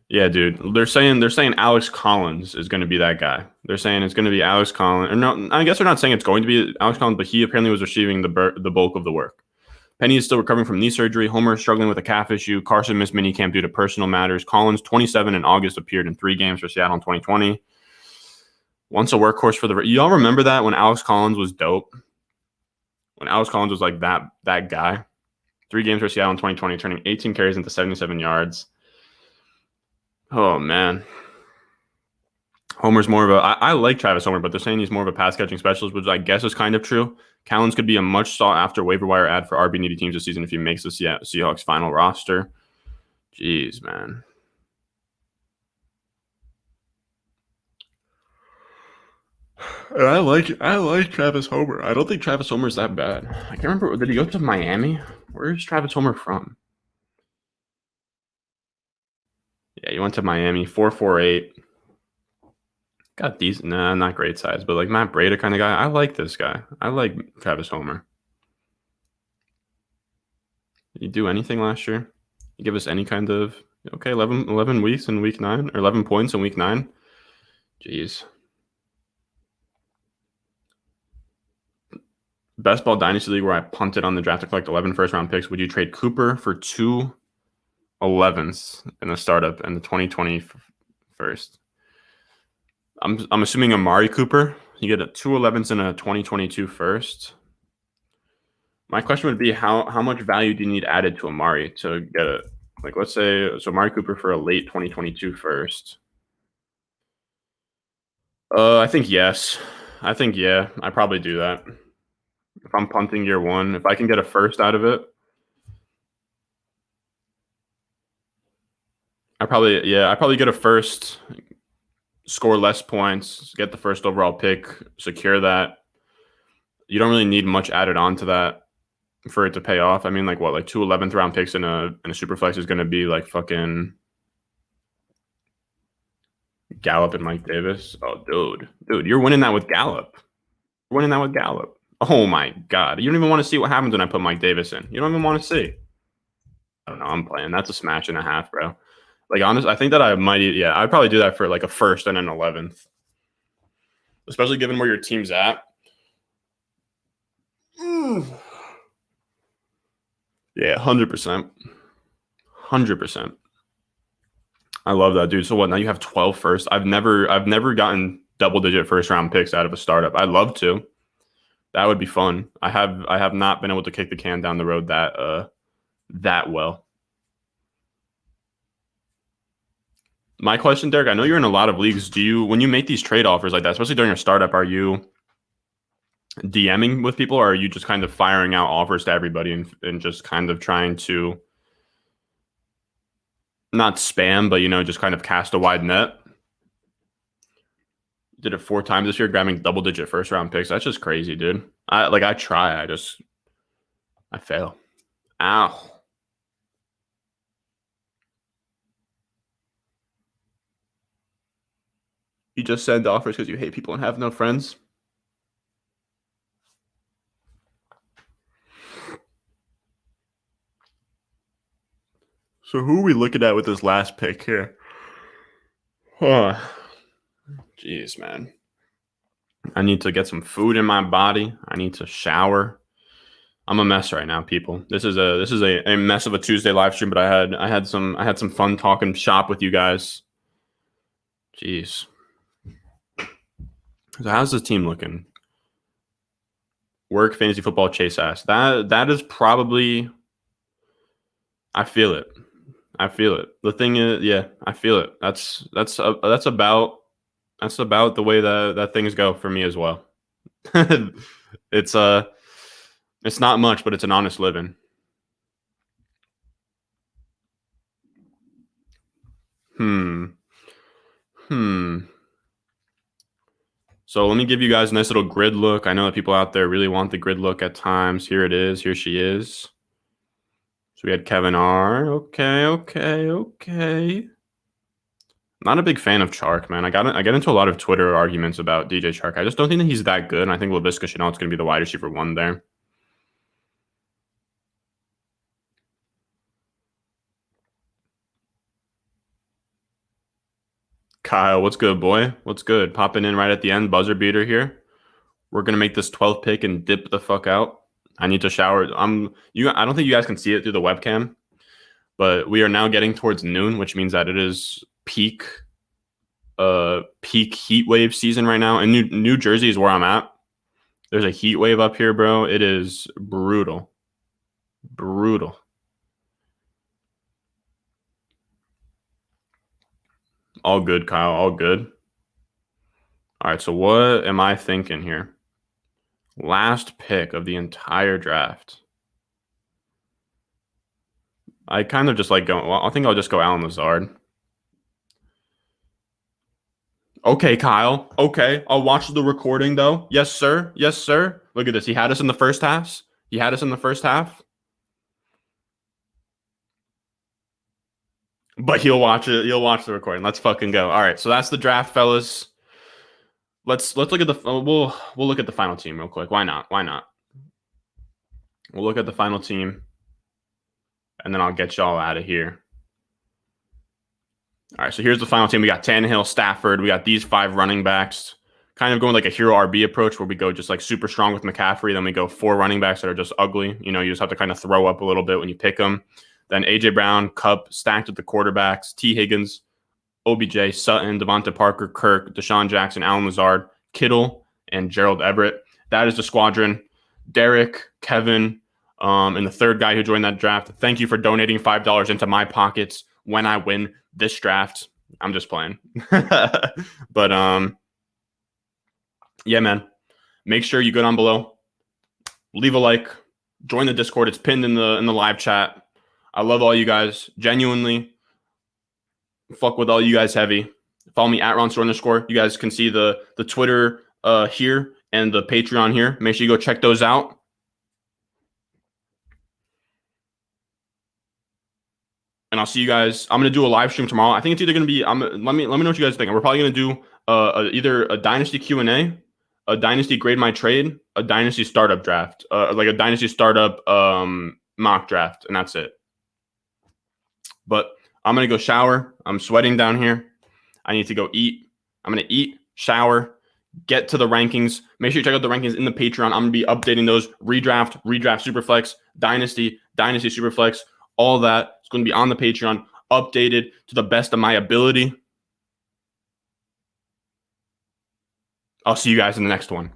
Yeah, dude. They're saying Alex Collins is going to be that guy. They're saying it's going to be Alex Collins. Or no, I guess they're not saying it's going to be Alex Collins, but he apparently was receiving the bulk of the work. Penny is still recovering from knee surgery. Homer is struggling with a calf issue. Carson missed minicamp due to personal matters. Collins, 27 in August, appeared in 3 games for Seattle in 2020. Once a workhorse for the... Y'all remember that when Alex Collins was dope? When Alex Collins was like that guy? 3 games for Seattle in 2020, turning 18 carries into 77 yards. Oh, man. Homer's more of a... I like Travis Homer, but they're saying he's more of a pass-catching specialist, which I guess is kind of true. Collins could be a much sought-after waiver wire ad for RB-needy teams this season if he makes the Seahawks final roster. Jeez, man. I like Travis Homer. I don't think Travis Homer is that bad. I can't remember. Did he go to Miami? Where's Travis Homer from? Yeah, he went to Miami. 4.48. Got decent. Nah, not great size, but like Matt Breida kind of guy. I like this guy. I like Travis Homer. Did he do anything last year? You give us any kind of... Okay, 11 weeks in week 9, or 11 points in week 9. Jeez. Best Ball Dynasty League where I punted on the draft to collect 11 first-round picks. Would you trade Cooper for 2 11s in the startup and the 2020 first? I'm assuming Amari Cooper. You get 2 11s and a 2022 first. My question would be how much value do you need added to Amari to get it? Like, let's say, so Amari Cooper for a late 2022 first. I think yes. I think, yeah, I probably do that. If I'm punting year 1, if I can get a first out of it, I probably get a first, score less points, get the first overall pick, secure that. You don't really need much added on to that for it to pay off. I mean, like what, like 2 11th round picks in a super flex is going to be like fucking Gallup and Mike Davis. Oh, dude, you're winning that with Gallup. You're winning that with Gallup. Oh my God, you don't even want to see what happens when I put Mike Davis in. You don't even want to see. I don't know. I'm playing. That's a smash and a half, bro. Like, honestly, I think that I might, I'd probably do that for like a first and an 11th, especially given where your team's at. Yeah, 100%. 100%. I love that, dude. So what? Now you have 12 first. I've never gotten double-digit first-round picks out of a startup. I'd love to. That would be fun. I have not been able to kick the can down the road that well. My question, Derek, I know you're in a lot of leagues. When you make these trade offers like that, especially during a startup, are you DMing with people, or are you just kind of firing out offers to everybody and just kind of trying to not spam, but, just kind of cast a wide net? Did it 4 times this year, grabbing double-digit first-round picks. That's just crazy, dude. I try. I fail. Ow. You just send offers because you hate people and have no friends. So who are we looking at with this last pick here? Oh, jeez, man. I need to get some food in my body. I need to shower. I'm a mess right now, people. This is a mess of a Tuesday live stream, but I had some fun talking shop with you guys. Jeez. So how's this team looking? Work, fantasy football, chase ass. That is probably. I feel it. I feel it. The thing is, yeah, I feel it. That's about the way that things go for me as well. It's not much, but it's an honest living. So let me give you guys a nice little grid look. I know that people out there really want the grid look at times. Here it is. Here she is. So we had Kevin R. Okay. Not a big fan of Chark, man. I get into a lot of Twitter arguments about DJ Chark. I just don't think that he's that good, and I think Laviska Shenault's going to be the wide receiver 1 there. Kyle, what's good, boy? What's good? Popping in right at the end, buzzer beater here. We're going to make this 12th pick and dip the fuck out. I need to shower. I don't think you guys can see it through the webcam, but we are now getting towards noon, which means that it is peak heat wave season right now. And New Jersey is where I'm at. There's a heat wave up here, bro. It is brutal. All good, Kyle. All good. All right, so what am I thinking here? Last pick of the entire draft. I kind of just like going. Well, I think I'll just go Allen Lazard. Okay, Kyle. Okay, I'll watch the recording though. Yes, sir. Look at this. He had us in the first half. But he'll watch it. He'll watch the recording. Let's fucking go. All right, so that's the draft, fellas. Let's look at the. We'll look at the final team real quick. Why not? We'll look at the final team, and then I'll get y'all out of here. All right, so here's the final team. We got Tannehill, Stafford. We got these 5 running backs. Kind of going like a hero RB approach where we go just like super strong with McCaffrey. Then we go 4 running backs that are just ugly. You just have to kind of throw up a little bit when you pick them. Then A.J. Brown, Kupp, stacked with the quarterbacks. T. Higgins, OBJ, Sutton, Devonta Parker, Kirk, Deshaun Jackson, Allen Lazard, Kittle, and Gerald Everett. That is the squadron. Derek, Kevin, and the third guy who joined that draft. Thank you for donating $5 into my pockets when I win this draft. I'm just playing. But yeah, man. Make sure you go down below. Leave a like. Join the Discord. It's pinned in the live chat. I love all you guys. Genuinely. Fuck with all you guys heavy. Follow me at @Ronster_. You guys can see the Twitter here and the Patreon here. Make sure you go check those out. And I'll see you guys. I'm gonna do a live stream tomorrow. I think it's either gonna be. Let me know what you guys think. We're probably gonna do either a Dynasty Q&A, a Dynasty Grade My Trade, a Dynasty Startup Draft, like a Dynasty Startup mock draft, and that's it. But I'm gonna go shower. I'm sweating down here. I need to go eat. I'm gonna eat, shower, get to the rankings. Make sure you check out the rankings in the Patreon. I'm gonna be updating those. Redraft, Superflex, Dynasty Superflex. All that is going to be on the Patreon, updated to the best of my ability. I'll see you guys in the next one.